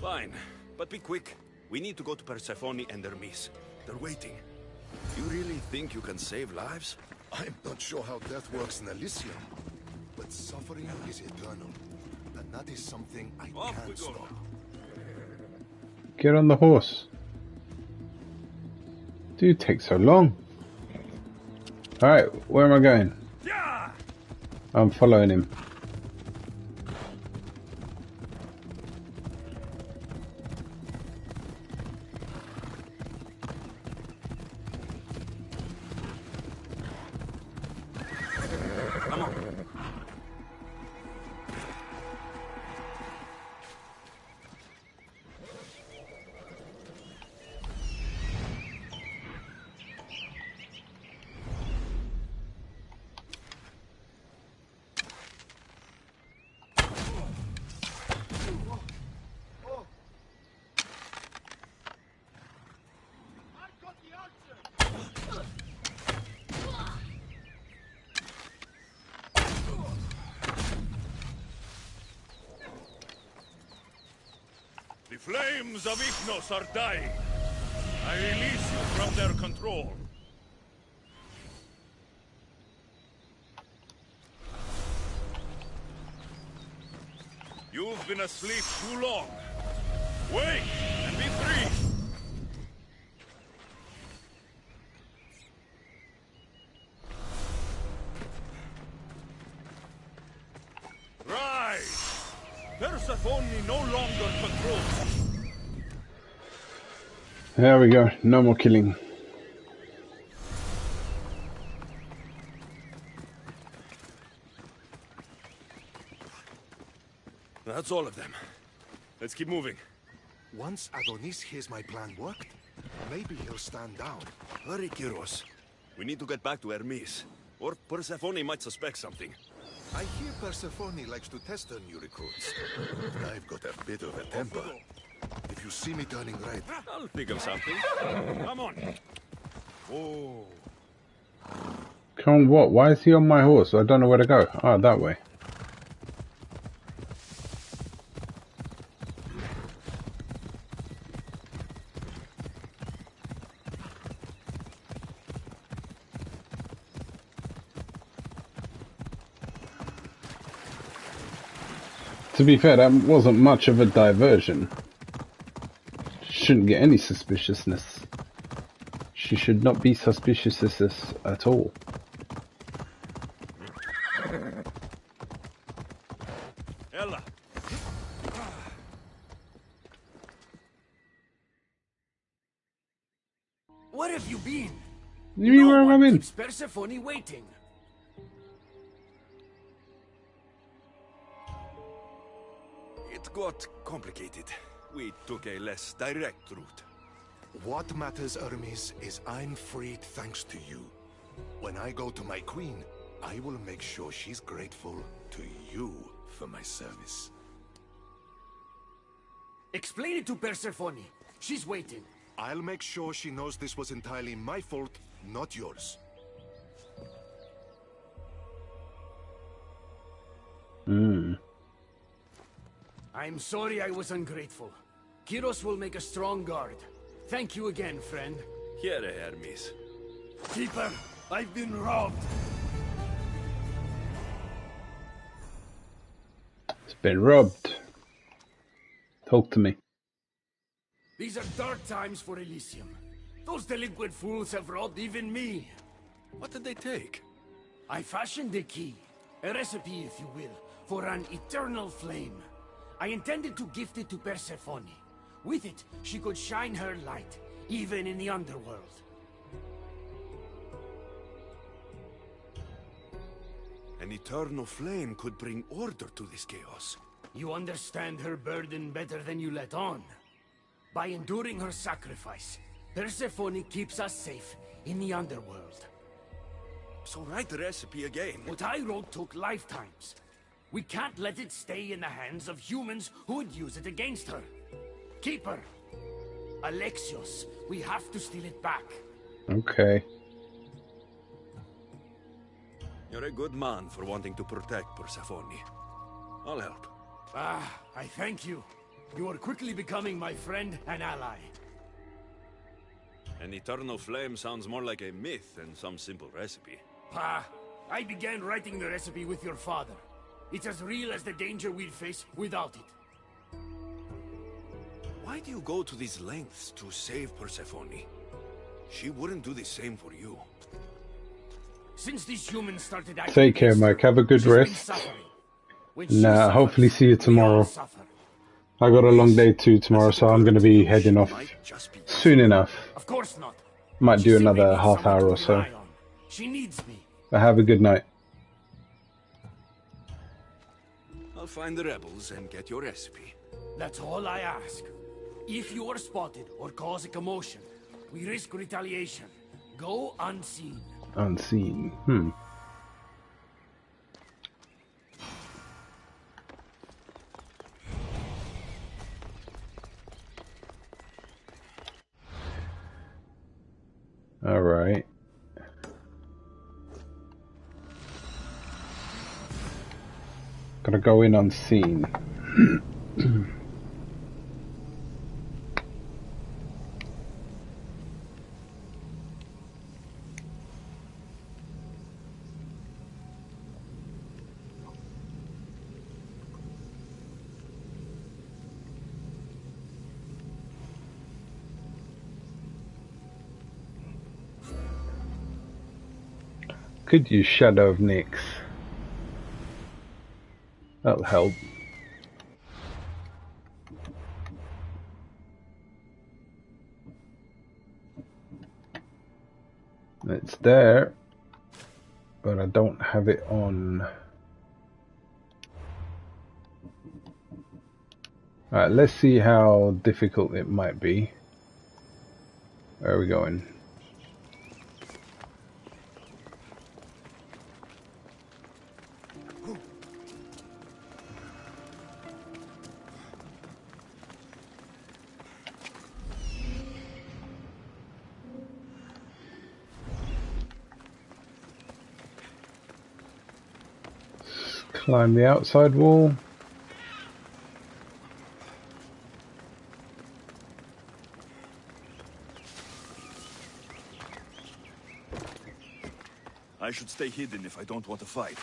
Fine, but be quick. We need to go to Persephone and Hermes. They're waiting. You really think you can save lives? I'm not sure how death works in Elysium, but suffering is eternal, and that is something I can't stop. Get on the horse. Dude, takes so long. Alright, where am I going? I'm following him. The flames of Ignos are dying. I release you from their control. You've been asleep too long. Wake and be free. Rise! Persephone no longer controls. There we go. No more killing. That's all of them. Let's keep moving. Once Adonis hears my plan worked, maybe he'll stand down. Hurry, Kiros. We need to get back to Hermes. Or Persephone might suspect something. I hear Persephone likes to test her new recruits. I've got a bit of a temper. If you see me turning right... I'll think of something. Come on. Whoa. Come on, what? Why is he on my horse? I don't know where to go. Oh, that way. To be fair, that wasn't much of a diversion. Shouldn't get any suspiciousness. She should not be suspicious at all. Ella. Where have you been? You mean where have I been? Keeps Persephone waiting. It got complicated. We took a less direct route. What matters, Hermes, is I'm freed thanks to you. When I go to my queen, I will make sure she's grateful to you for my service. Explain it to Persephone. She's waiting. I'll make sure she knows this was entirely my fault, not yours. I'm sorry I was ungrateful. Kiros will make a strong guard. Thank you again, friend. Here, Hermes. Keeper, I've been robbed. It's been robbed. Talk to me. These are dark times for Elysium. Those delinquent fools have robbed even me. What did they take? I fashioned a key, a recipe if you will, for an eternal flame. I intended to gift it to Persephone. With it, she could shine her light, even in the underworld. An eternal flame could bring order to this chaos. You understand her burden better than you let on. By enduring her sacrifice, Persephone keeps us safe in the underworld. So write the recipe again. What I wrote took lifetimes. We can't let it stay in the hands of humans who would use it against her. Keeper, Alexios, we have to steal it back. Okay. You're a good man for wanting to protect Persephone. I'll help. Ah, I thank you. You are quickly becoming my friend and ally. An eternal flame sounds more like a myth than some simple recipe. Pa, I began writing the recipe with your father. It's as real as the danger we'd face without it. Why do you go to these lengths to save Persephone? She wouldn't do the same for you. Since these humans started acting Take care, Mike. Have a good she's been rest. suffering. When she Nah, suffers, hopefully see you we all tomorrow. suffer. I got a long day too tomorrow, so I'm going to be heading off soon enough. Of course not. Might She do simply another needs half someone hour to or so. rely on. She needs me. But have a good night. I'll find the rebels and get your recipe. That's all I ask. If you are spotted or cause a commotion, we risk retaliation. Go unseen. Unseen. All right. Gonna go in unseen. Could use Shadow of Nyx. That'll help. It's there, but I don't have it on. Alright, let's see how difficult it might be. Where are we going? Climb the outside wall. I should stay hidden if I don't want to fight.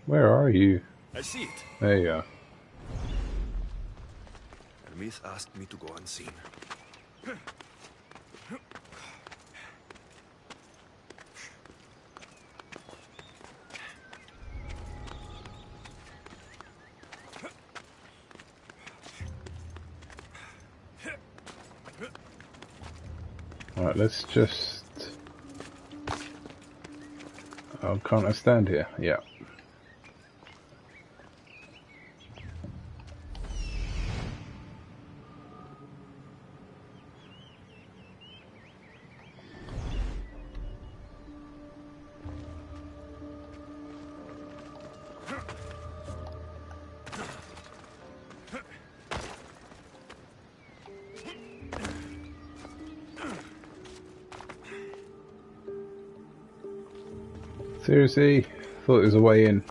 Where are you? I see it. There you are. Hermes asked me to go unseen. Alright, let's just... Oh, can't I stand here? Yeah. Seriously? Thought there was a way in.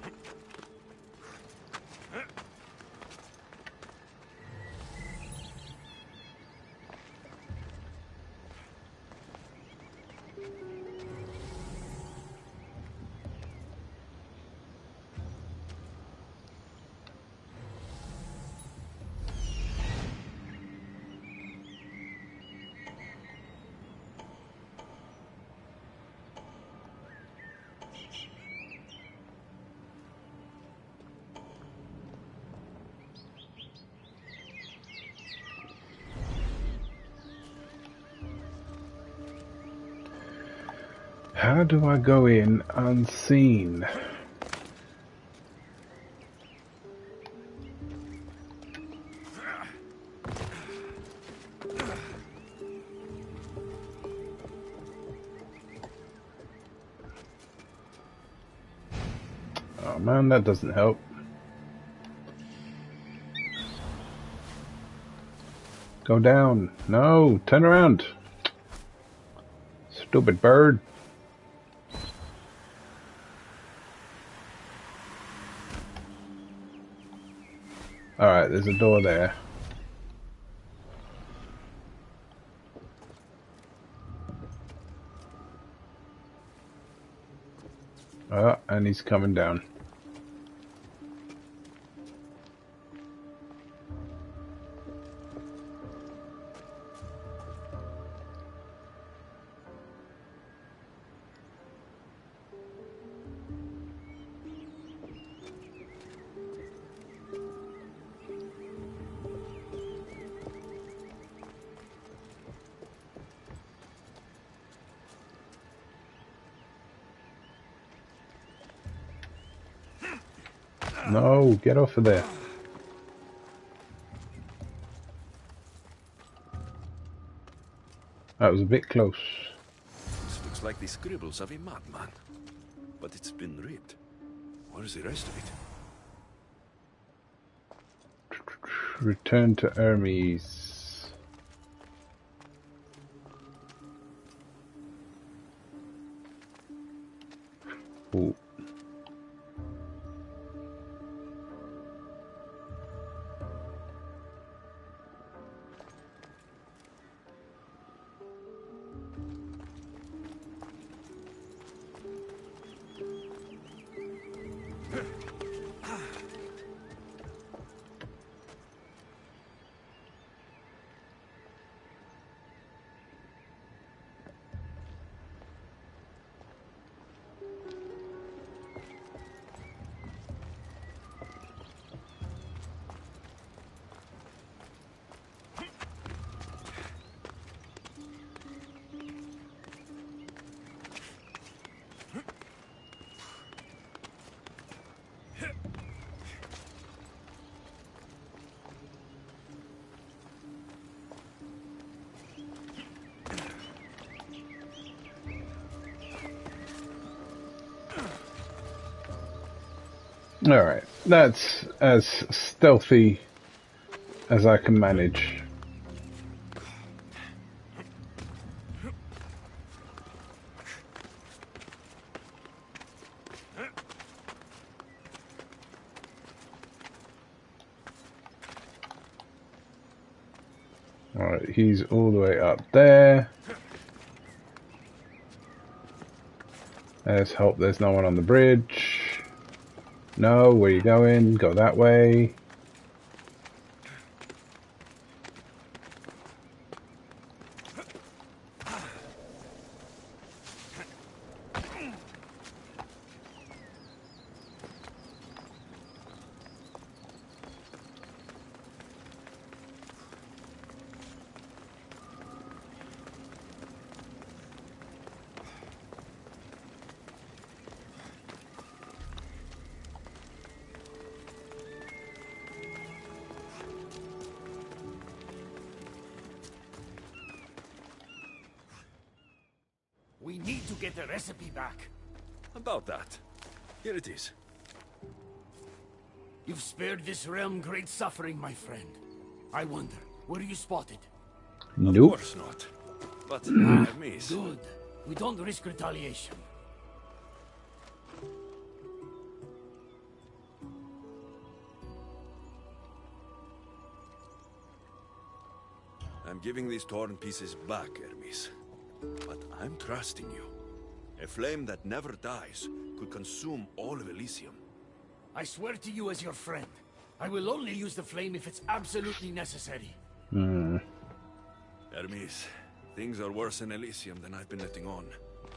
How do I go in unseen? Oh man, that doesn't help. Go down. No, turn around. Stupid bird. Alright, there's a door there. Oh, and he's coming down. No, get off of there. That was a bit close. This looks like the scribbles of a madman. But it's been ripped. Where's the rest of it? Return to Hermes. Ooh. Alright, that's as stealthy as I can manage. Alright, he's all the way up there. Let's hope there's no one on the bridge. No, where you going? Go that way. get the recipe back. About that. Here it is. You've spared this realm great suffering, my friend. I wonder, were you spotted? Of Nope. course not. But Hermes. Good. We don't risk retaliation. I'm giving these torn pieces back, Hermes. But I'm trusting you. A flame that never dies could consume all of Elysium. I swear to you as your friend, I will only use the flame if it's absolutely necessary. Hermes, things are worse in Elysium than I've been letting on.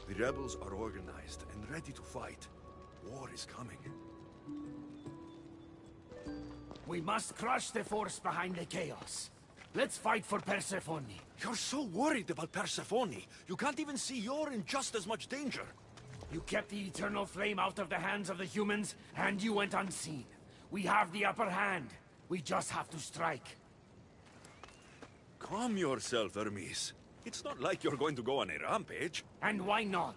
The rebels are organized and ready to fight. War is coming. We must crush the force behind the chaos. Let's fight for Persephone. You're so worried about Persephone. You can't even see you're in just as much danger. You kept the eternal flame out of the hands of the humans, and you went unseen. We have the upper hand. We just have to strike. Calm yourself, Hermes. It's not like you're going to go on a rampage. And why not?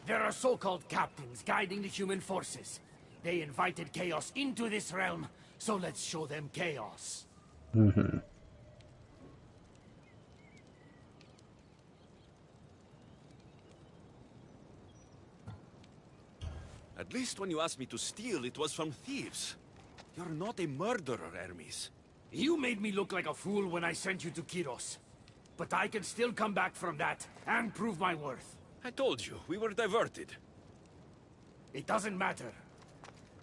There are so-called captains guiding the human forces. They invited chaos into this realm, so let's show them chaos. At least when you asked me to steal, it was from thieves. You're not a murderer, Hermes. You made me look like a fool when I sent you to Kiros. But I can still come back from that and prove my worth. I told you, we were diverted. It doesn't matter.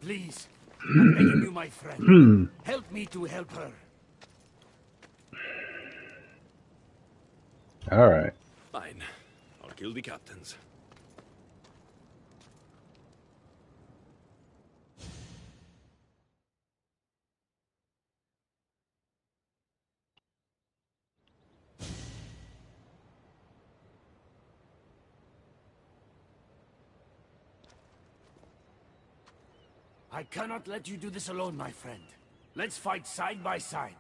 Please, I'm begging you, my friend. Help me to help her. Alright. Fine. I'll kill the captains. I cannot let you do this alone, my friend. Let's fight side by side.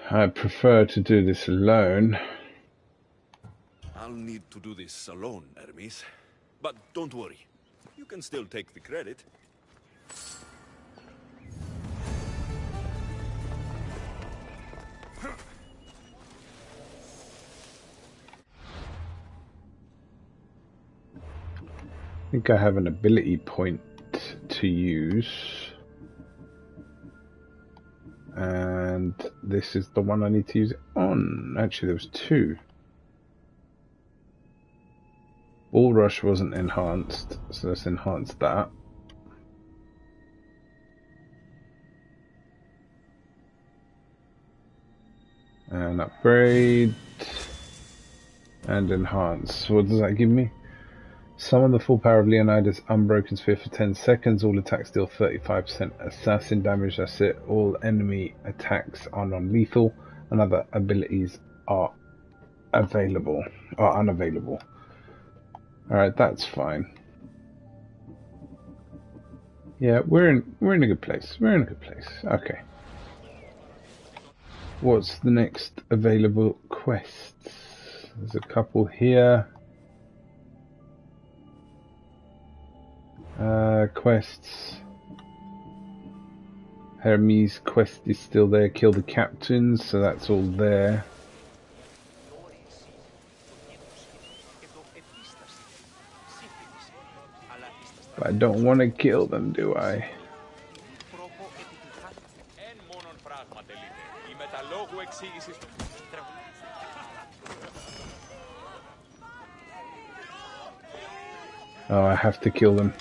I prefer to do this alone. I'll need to do this alone, Hermes. But don't worry. You can still take the credit. I think I have an ability point to use. And this is the one I need to use it on. Actually, there was two. Ball Rush wasn't enhanced, so let's enhance that. And upgrade. And enhance. What does that give me? Summon the full power of Leonidas' Unbroken Sphere for 10 seconds. All attacks deal 35% assassin damage. That's it. All enemy attacks are non-lethal. And other abilities are available. Or unavailable. Alright, that's fine. Yeah, we're in a good place. We're in a good place. Okay. What's the next available quests? There's a couple here. Quests. Hermes' quest is still there. Kill the captains, so that's all there. But I don't want to kill them, do I? Oh, I have to kill them.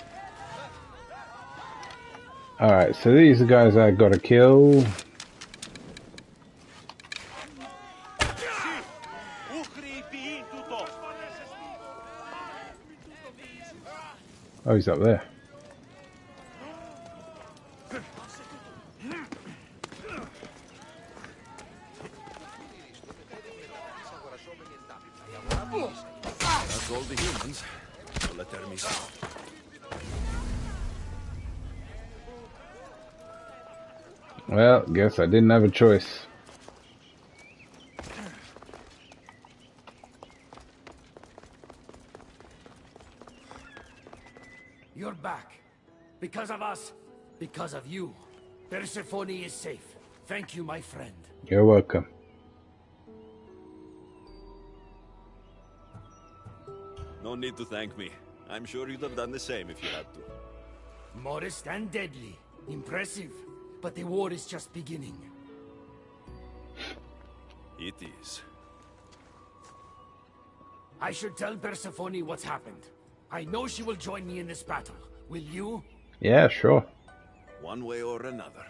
Alright, so these are guys I gotta kill. Oh, he's up there. That's all the humans. So let Hermes know. Well, guess I didn't have a choice. you're back. Because of us, because of you. Persephone is safe. Thank you, my friend. You're welcome. No need to thank me. I'm sure you'd have done the same if you had to. Modest and deadly. Impressive. But the war is just beginning. It is. I should tell Persephone what's happened. I know she will join me in this battle. Will you? Yeah, sure. One way or another.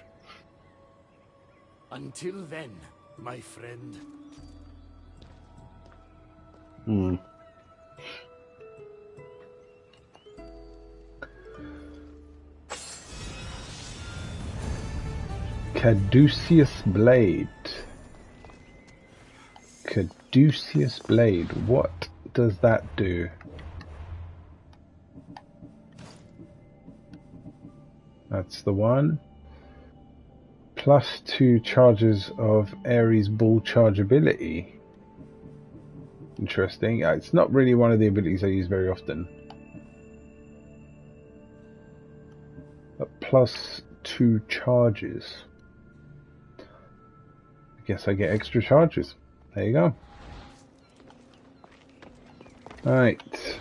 Until then, my friend. Caduceus Blade. Caduceus Blade. What does that do? That's the one. +2 charges of Ares Bull chargeability. Interesting. It's not really one of the abilities I use very often. But +2 charges. I guess I get extra charges. There you go. Right.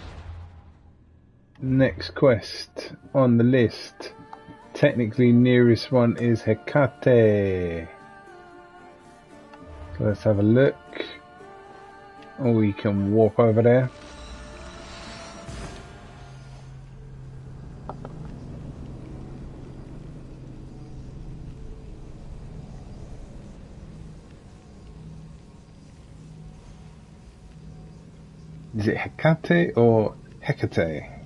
Next quest on the list. Technically nearest one is Hecate. So let's have a look. Oh, we can walk over there. Is it Hecate or Hecate?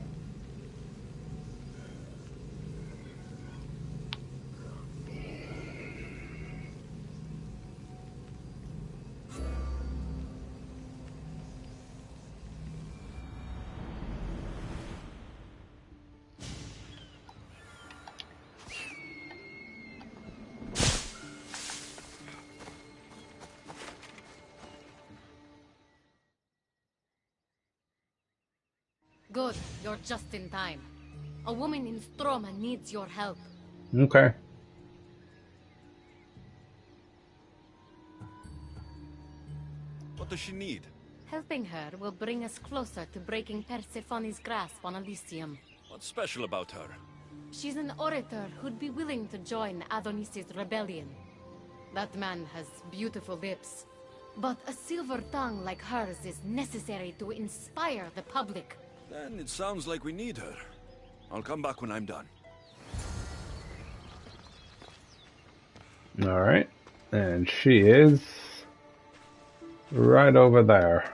Good, you're just in time. A woman in Stroma needs your help. Okay. What does she need? Helping her will bring us closer to breaking Persephone's grasp on Elysium. What's special about her? She's an orator who'd be willing to join Adonis's rebellion. That man has beautiful lips, but a silver tongue like hers is necessary to inspire the public. Then it sounds like we need her. I'll come back when I'm done. Alright. And she is right over there.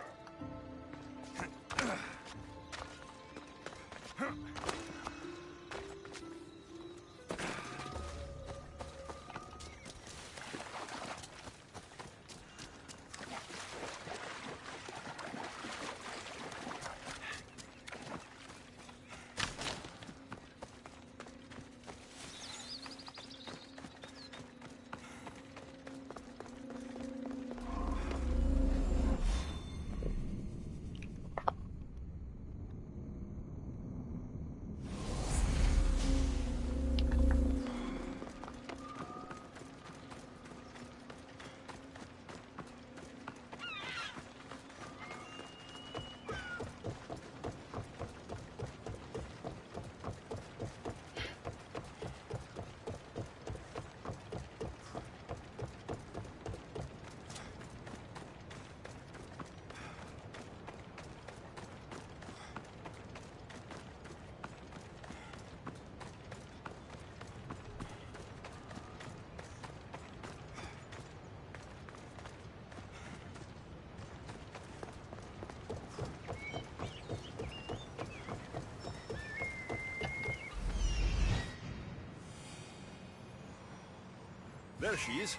There she is.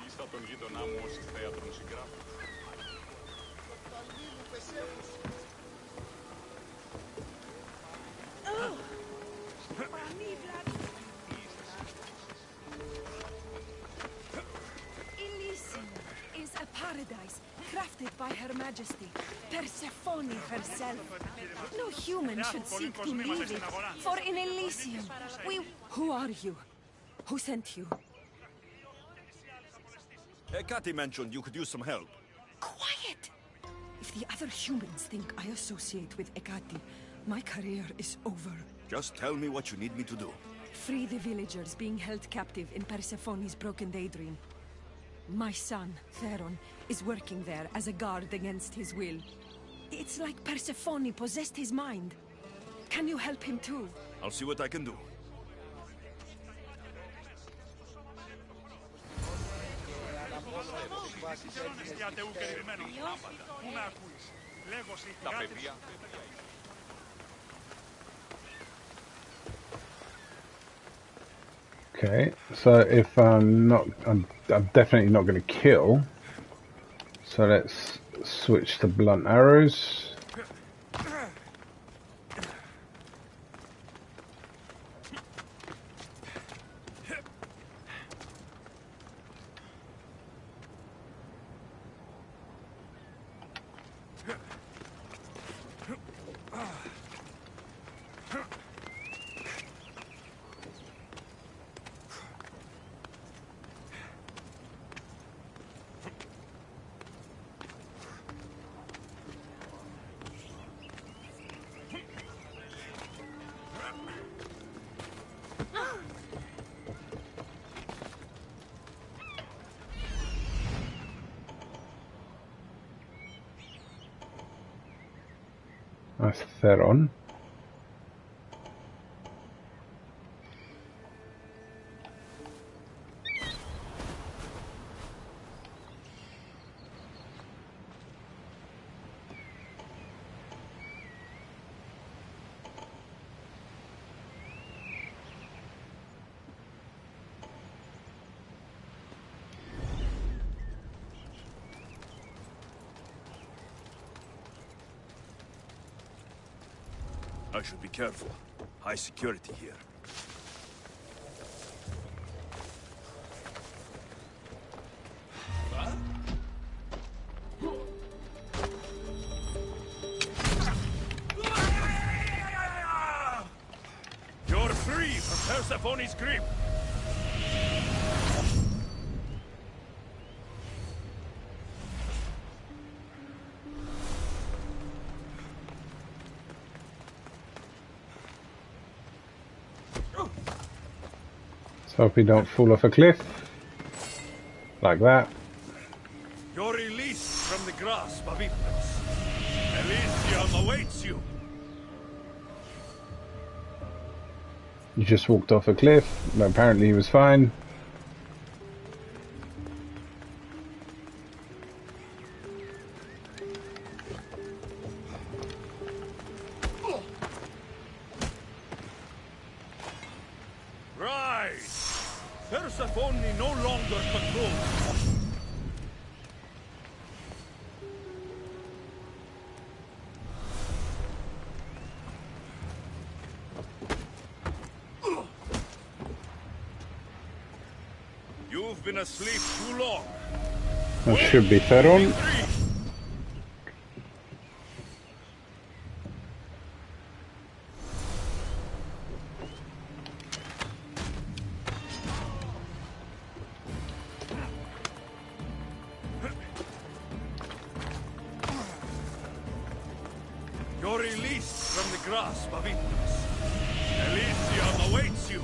Στα τον γείτονά μου ως θέατρον συγγράφος. Her Majesty, Persephone herself. No human should seek to leave it, for in Elysium, we... Who are you? Who sent you? Cathy mentioned you could use some help. Quiet! If the other humans think I associate with Ekati, my career is over. Just tell me what you need me to do. Free the villagers being held captive in Persephone's broken daydream. My son, Theron, is working there as a guard against his will. It's like Persephone possessed his mind. Can you help him too? I'll see what I can do. Okay, so if I'm definitely not going to kill. So let's switch to blunt arrows. That's Theron. I should be careful. High security here. You're free from Persephone's grip. So hope we don't fall off a cliff. Like that. You're released from the grasp of Hypnos. Elysium awaits you. You just walked off a cliff, but apparently he was fine. Rise! Persephone no longer controls. You've been asleep too long. That should be Theron. You're released from the grasp of Hypnos. Elysium awaits you.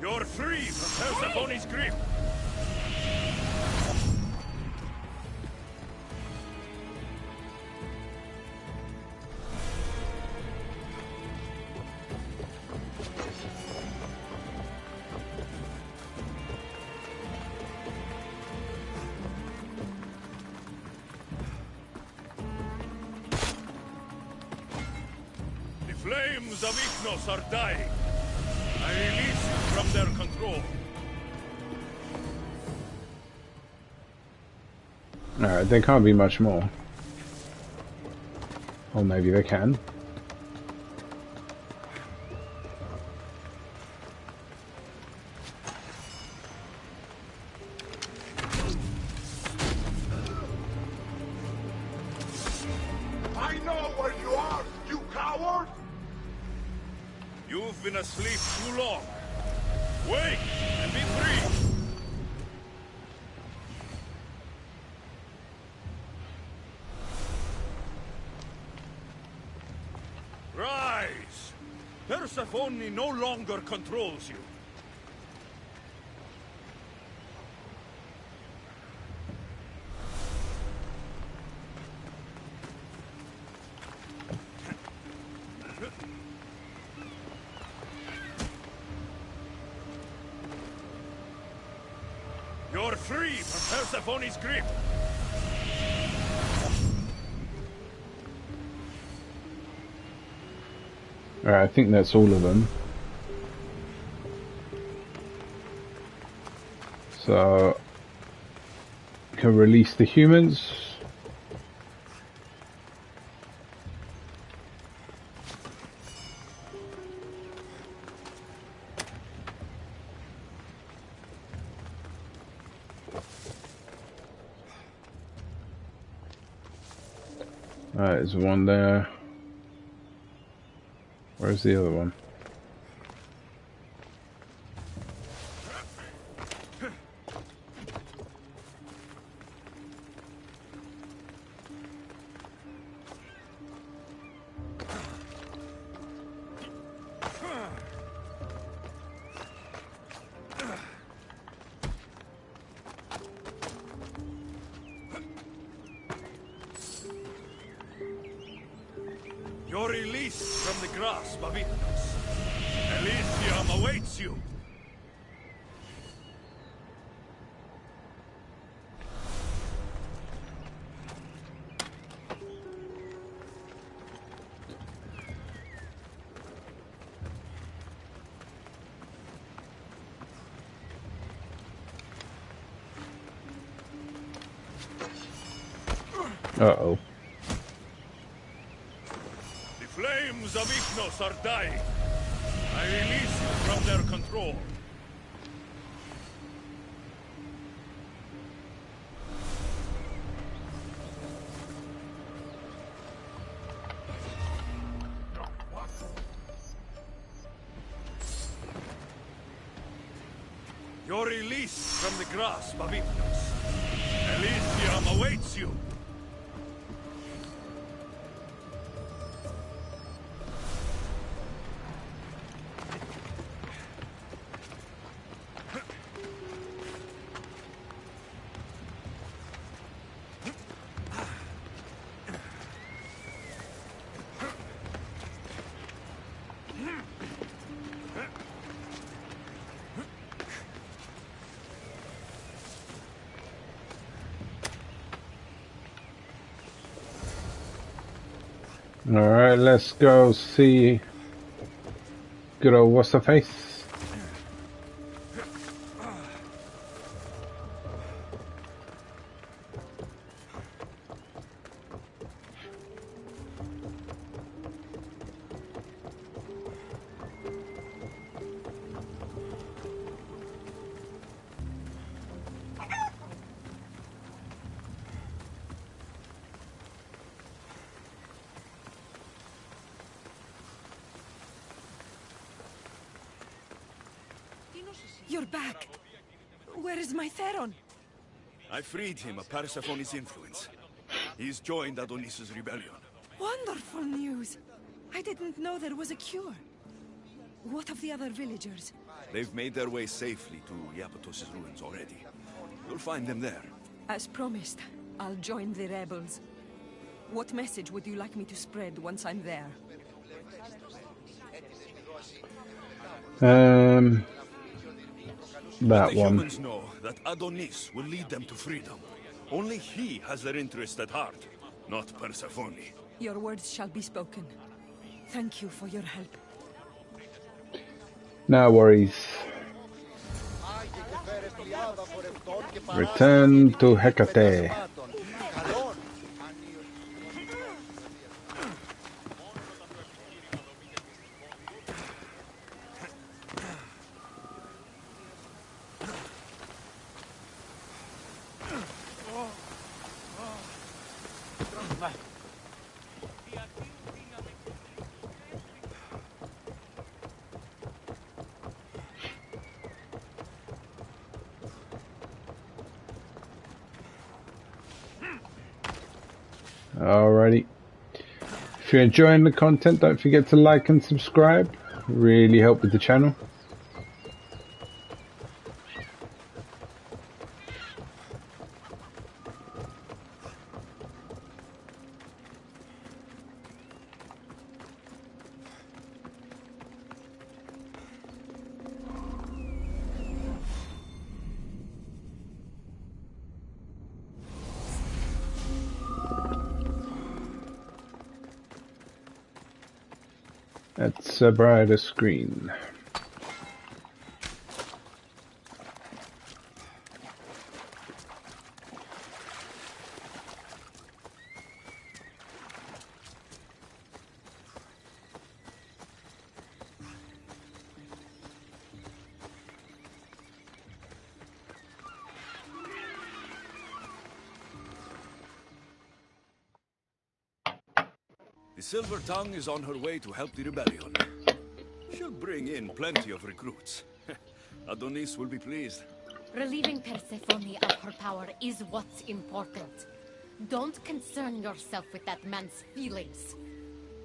You're free from Persephone's grip. The flames of Hypnos are dying. I release you from their control. Alright, there can't be much more. Or maybe they can. I know where you are, you coward! You've been asleep too long. Wake and be free! Rise! Persephone no longer controls you. You're free from Persephone's grip. Alright, I think that's all of them. So, can release the humans. Alright, there's one there. Where's the other one? You're released from the grasp of Ignos. Elysium awaits you. Uh-oh. The flames of Ignos are dying. I release you from their control. You're released from the grasp of Ignos. Elysium awaits you. Alright, let's go see good old what's her face. You're back. Where is my Theron? I freed him of Persephone's influence. He's joined Adonis' rebellion. Wonderful news. I didn't know there was a cure. What of the other villagers? They've made their way safely to Iapetos' ruins already. You'll find them there. As promised, I'll join the rebels. What message would you like me to spread once I'm there? That The one. humans know that Adonis will lead them to freedom. Only he has their interest at heart, not Persephone. Your words shall be spoken. Thank you for your help. No worries. Return to Hecate. Alrighty. If you're enjoying the content, don't forget to like and subscribe. Really help with the channel. That's a brighter screen. The Silver Tongue is on her way to help the rebellion. She'll bring in plenty of recruits. Adonis will be pleased. Relieving Persephone of her power is what's important. Don't concern yourself with that man's feelings.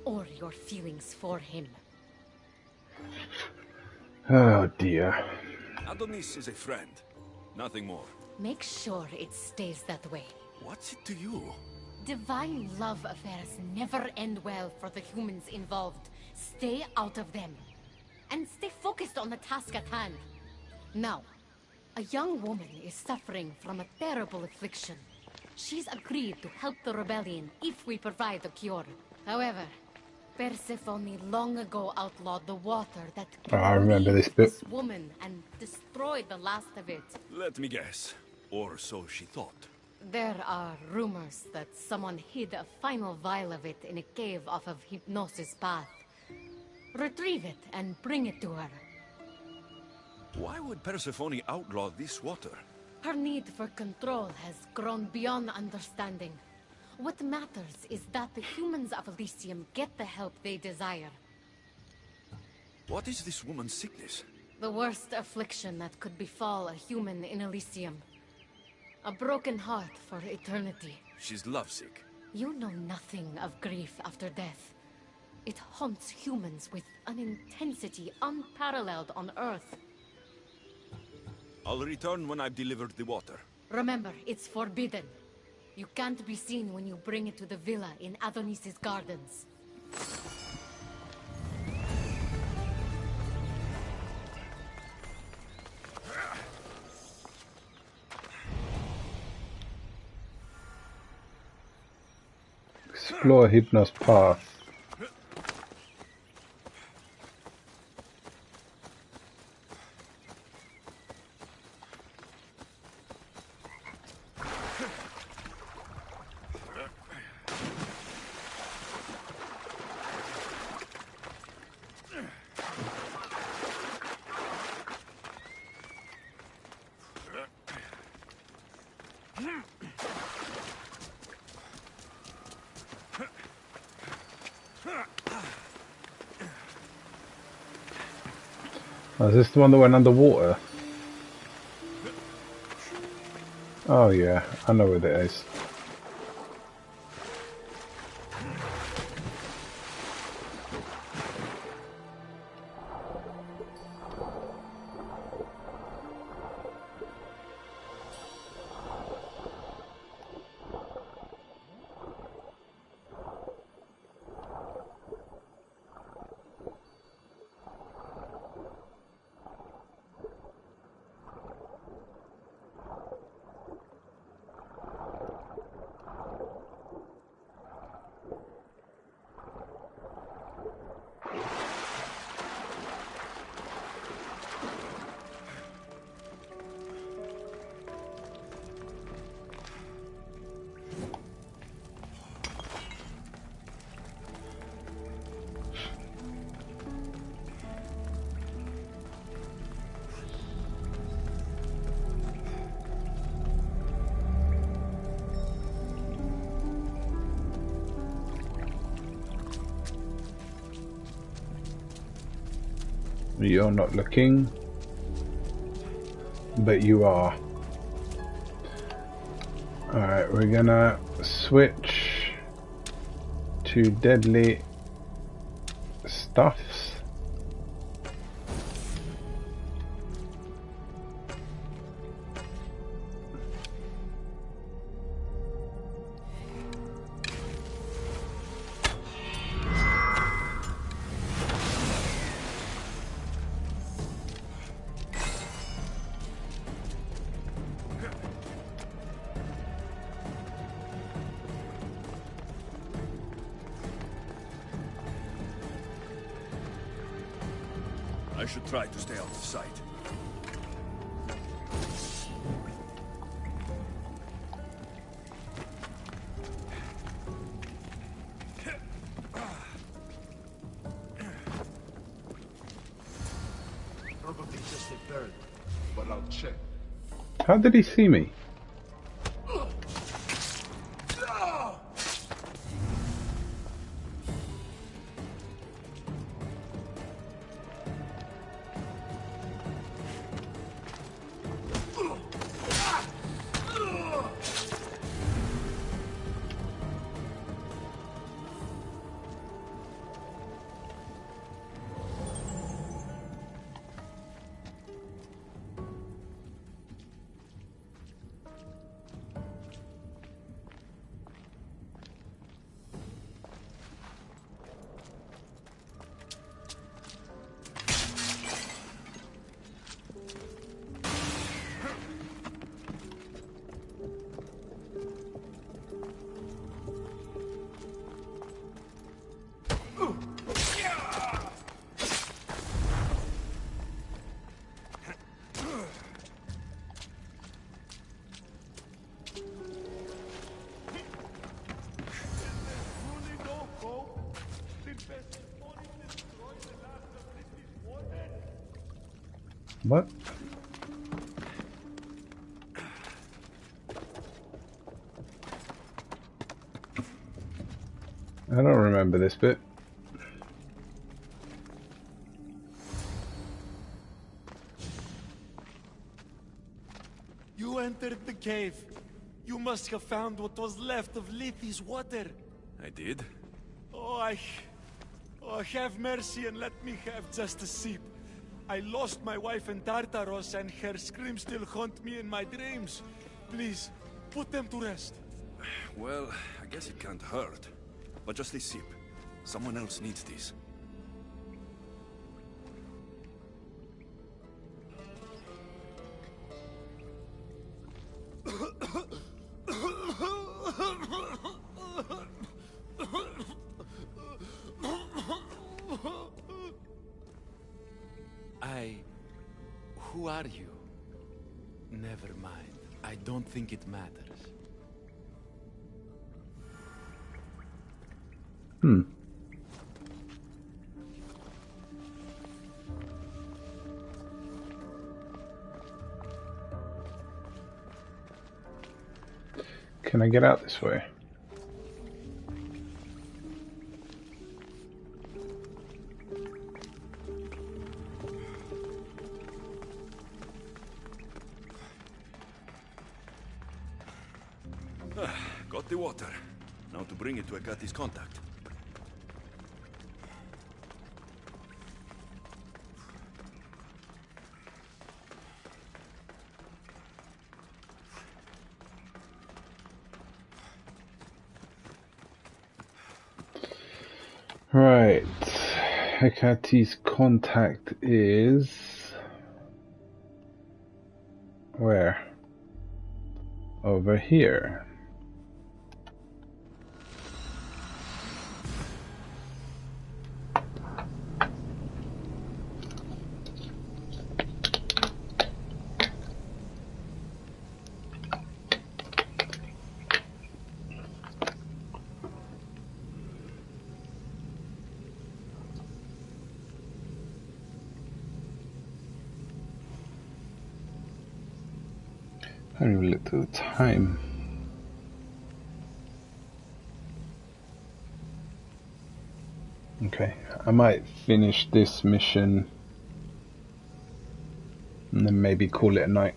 Or your feelings for him. Oh dear. Adonis is a friend. Nothing more. Make sure it stays that way. What's it to you? Divine love affairs never end well for the humans involved. Stay out of them. And stay focused on the task at hand. Now, a young woman is suffering from a terrible affliction. She's agreed to help the rebellion if we provide the cure. However, Persephone long ago outlawed the water that I remember this bit. this woman and destroyed the last of it. Let me guess. Or so she thought. There are rumors that someone hid a final vial of it in a cave off of Hypnosis Path. Retrieve it and bring it to her. Why would Persephone outlaw this water? Her need for control has grown beyond understanding. What matters is that the humans of Elysium get the help they desire. What is this woman's sickness? The worst affliction that could befall a human in Elysium. A broken heart for eternity. She's lovesick. You know nothing of grief after death. It haunts humans with an intensity unparalleled on Earth. I'll return when I've delivered the water. Remember, it's forbidden. You can't be seen when you bring it to the villa in Adonis's gardens. Explore Hypnos Path. Oh, is this the one that went underwater? Oh yeah, I know where that is. You're not looking, but you are. Alright, we're gonna switch to deadly stuffs. I should try to stay out of sight. Probably just a bird, but I'll check. How did he see me? What? I don't remember this bit. You entered the cave. You must have found what was left of Lethi's water. I did? Oh, have mercy and let me have just a sip. I lost my wife in Tartaros and her screams still haunt me in my dreams. Please, put them to rest. Well, I guess it can't hurt. But just a sip. Someone else needs this. Who are you? Never mind. I don't think it matters. Can I get out this way? Got the water. Now to bring it to Agati's contact. Right. Hekate's contact is... where? Over here. Very little time. Okay, I might finish this mission and then maybe call it a night.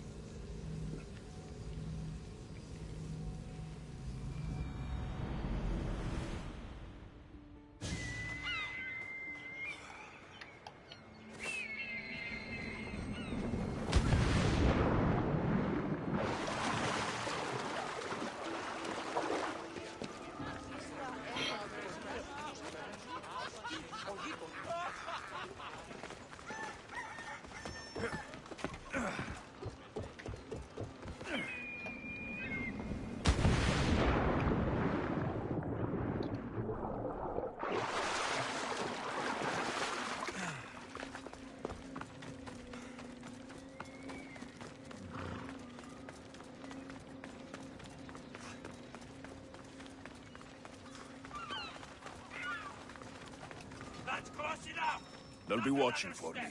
They'll be watching for me.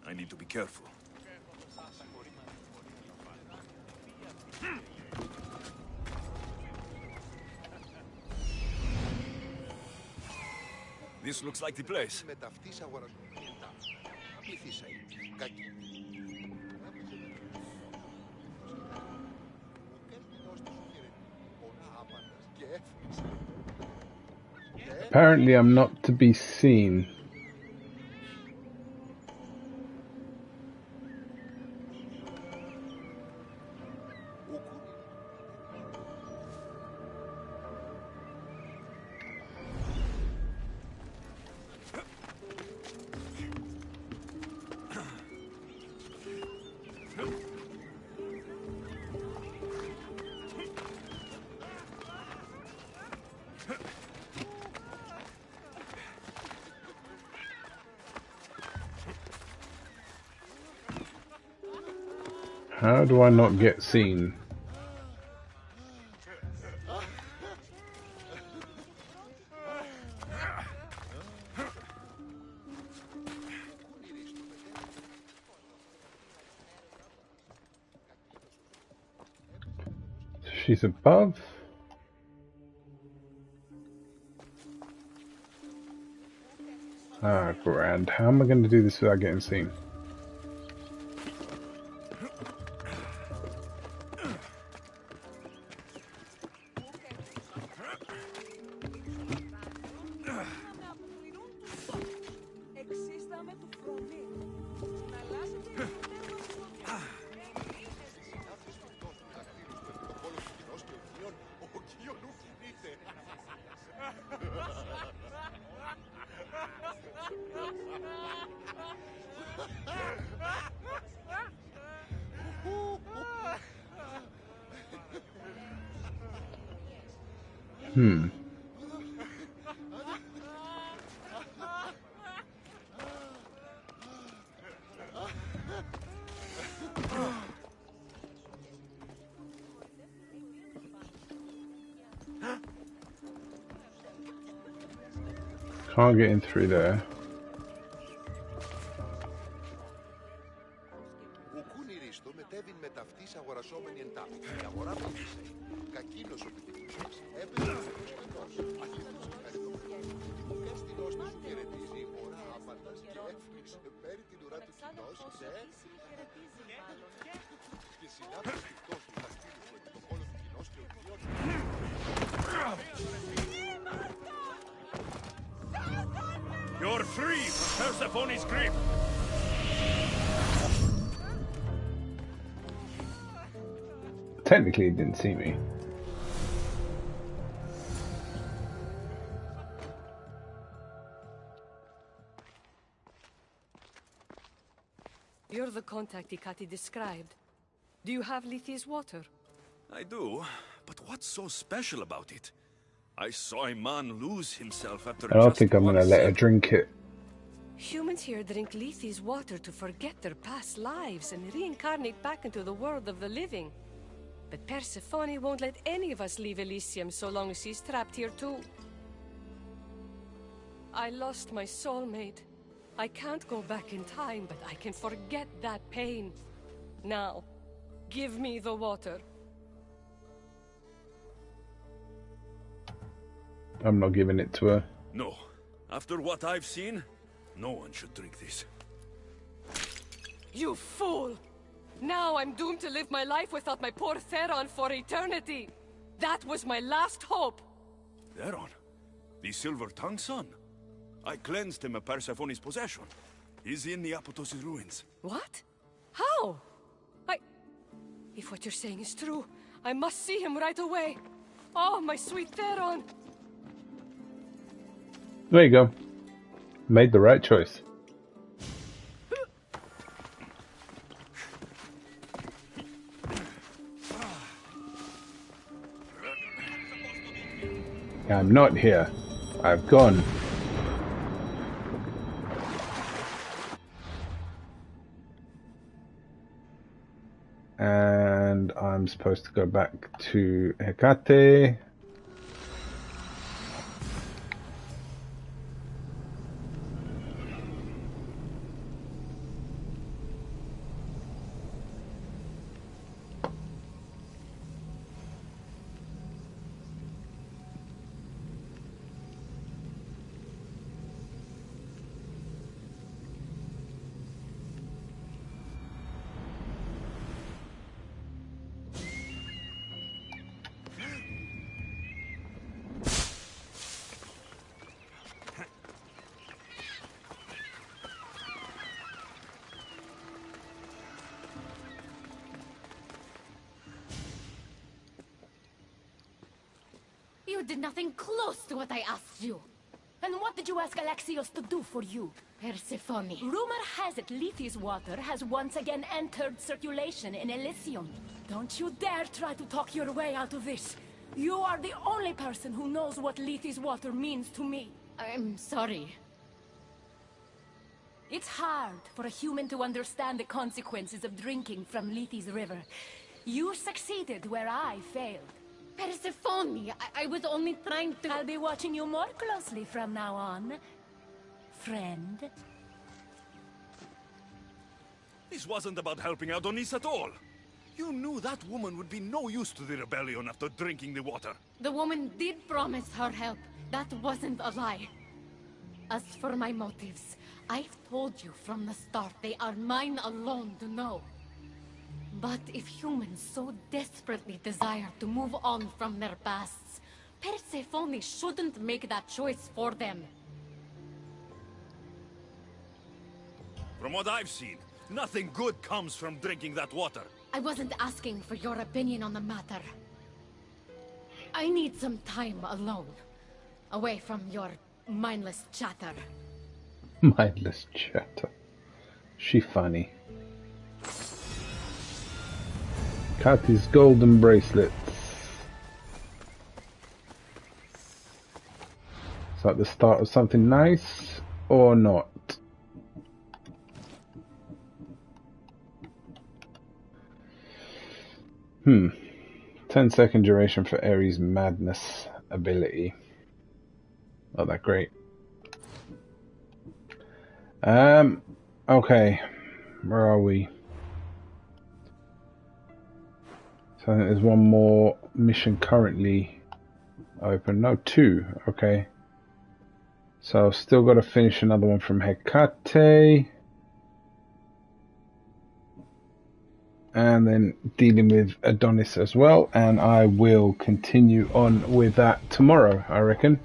I need to be careful. This looks like the place. Apparently I'm not to be seen. How do I not get seen? She's above. Ah, grand. How am I going to do this without getting seen? Can't get in through there. You're free from Persephone's grip! Technically, he didn't see me. You're the contact Ikati described. Do you have Lethi's water? I do, but what's so special about it? I saw a man lose himself after I don't just think I'm going to one let her sip. drink it. Humans here drink Lethi's water to forget their past lives and reincarnate back into the world of the living. But Persephone won't let any of us leave Elysium so long as she's trapped here too. I lost my soulmate. I can't go back in time, but I can forget that pain. Now, give me the water. I'm not giving it to her. No. After what I've seen, no one should drink this. You fool! Now I'm doomed to live my life without my poor Theron for eternity. That was my last hope. Theron? The Silver-Tongued son? I cleansed him of Persephone's possession. He's in the Apotos' ruins. What? How? If what you're saying is true, I must see him right away. Oh, my sweet Theron! There you go. Made the right choice. I'm not here. I've gone. And I'm supposed to go back to Hecate. You did nothing close to what I asked you. And what did you ask Alexios to do for you? Persephone. Rumor has it Lethes water has once again entered circulation in Elysium. Don't you dare try to talk your way out of this. You are the only person who knows what Lethes water means to me. I'm sorry. It's hard for a human to understand the consequences of drinking from Lethes River. You succeeded where I failed. Persephone, I was only trying to... I'll be watching you more closely from now on, friend. This wasn't about helping Adonis at all. You knew that woman would be no use to the rebellion after drinking the water. The woman did promise her help. That wasn't a lie. As for my motives, I've told you from the start they are mine alone to know. But if humans so desperately desire to move on from their pasts, Persephone shouldn't make that choice for them. From what I've seen, nothing good comes from drinking that water. I wasn't asking for your opinion on the matter. I need some time alone, away from your mindless chatter. Mindless chatter. She funny. Cathy's golden bracelets. Is that the start of something nice or not? Hmm. 10-second duration for Ares' madness ability. Not that great. Okay. Where are we? So I think there's one more mission currently open. No, two. Okay. So I've still got to finish another one from Hecate. And then dealing with Adonis as well. And I will continue on with that tomorrow, I reckon.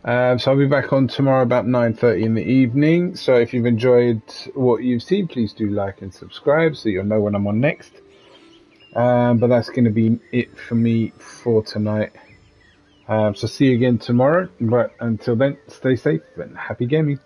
So I'll be back on tomorrow about 9:30 in the evening. So if you've enjoyed what you've seen, please do like and subscribe so you'll know when I'm on next. But that's going to be it for me for tonight. So see you again tomorrow. But until then, stay safe and happy gaming.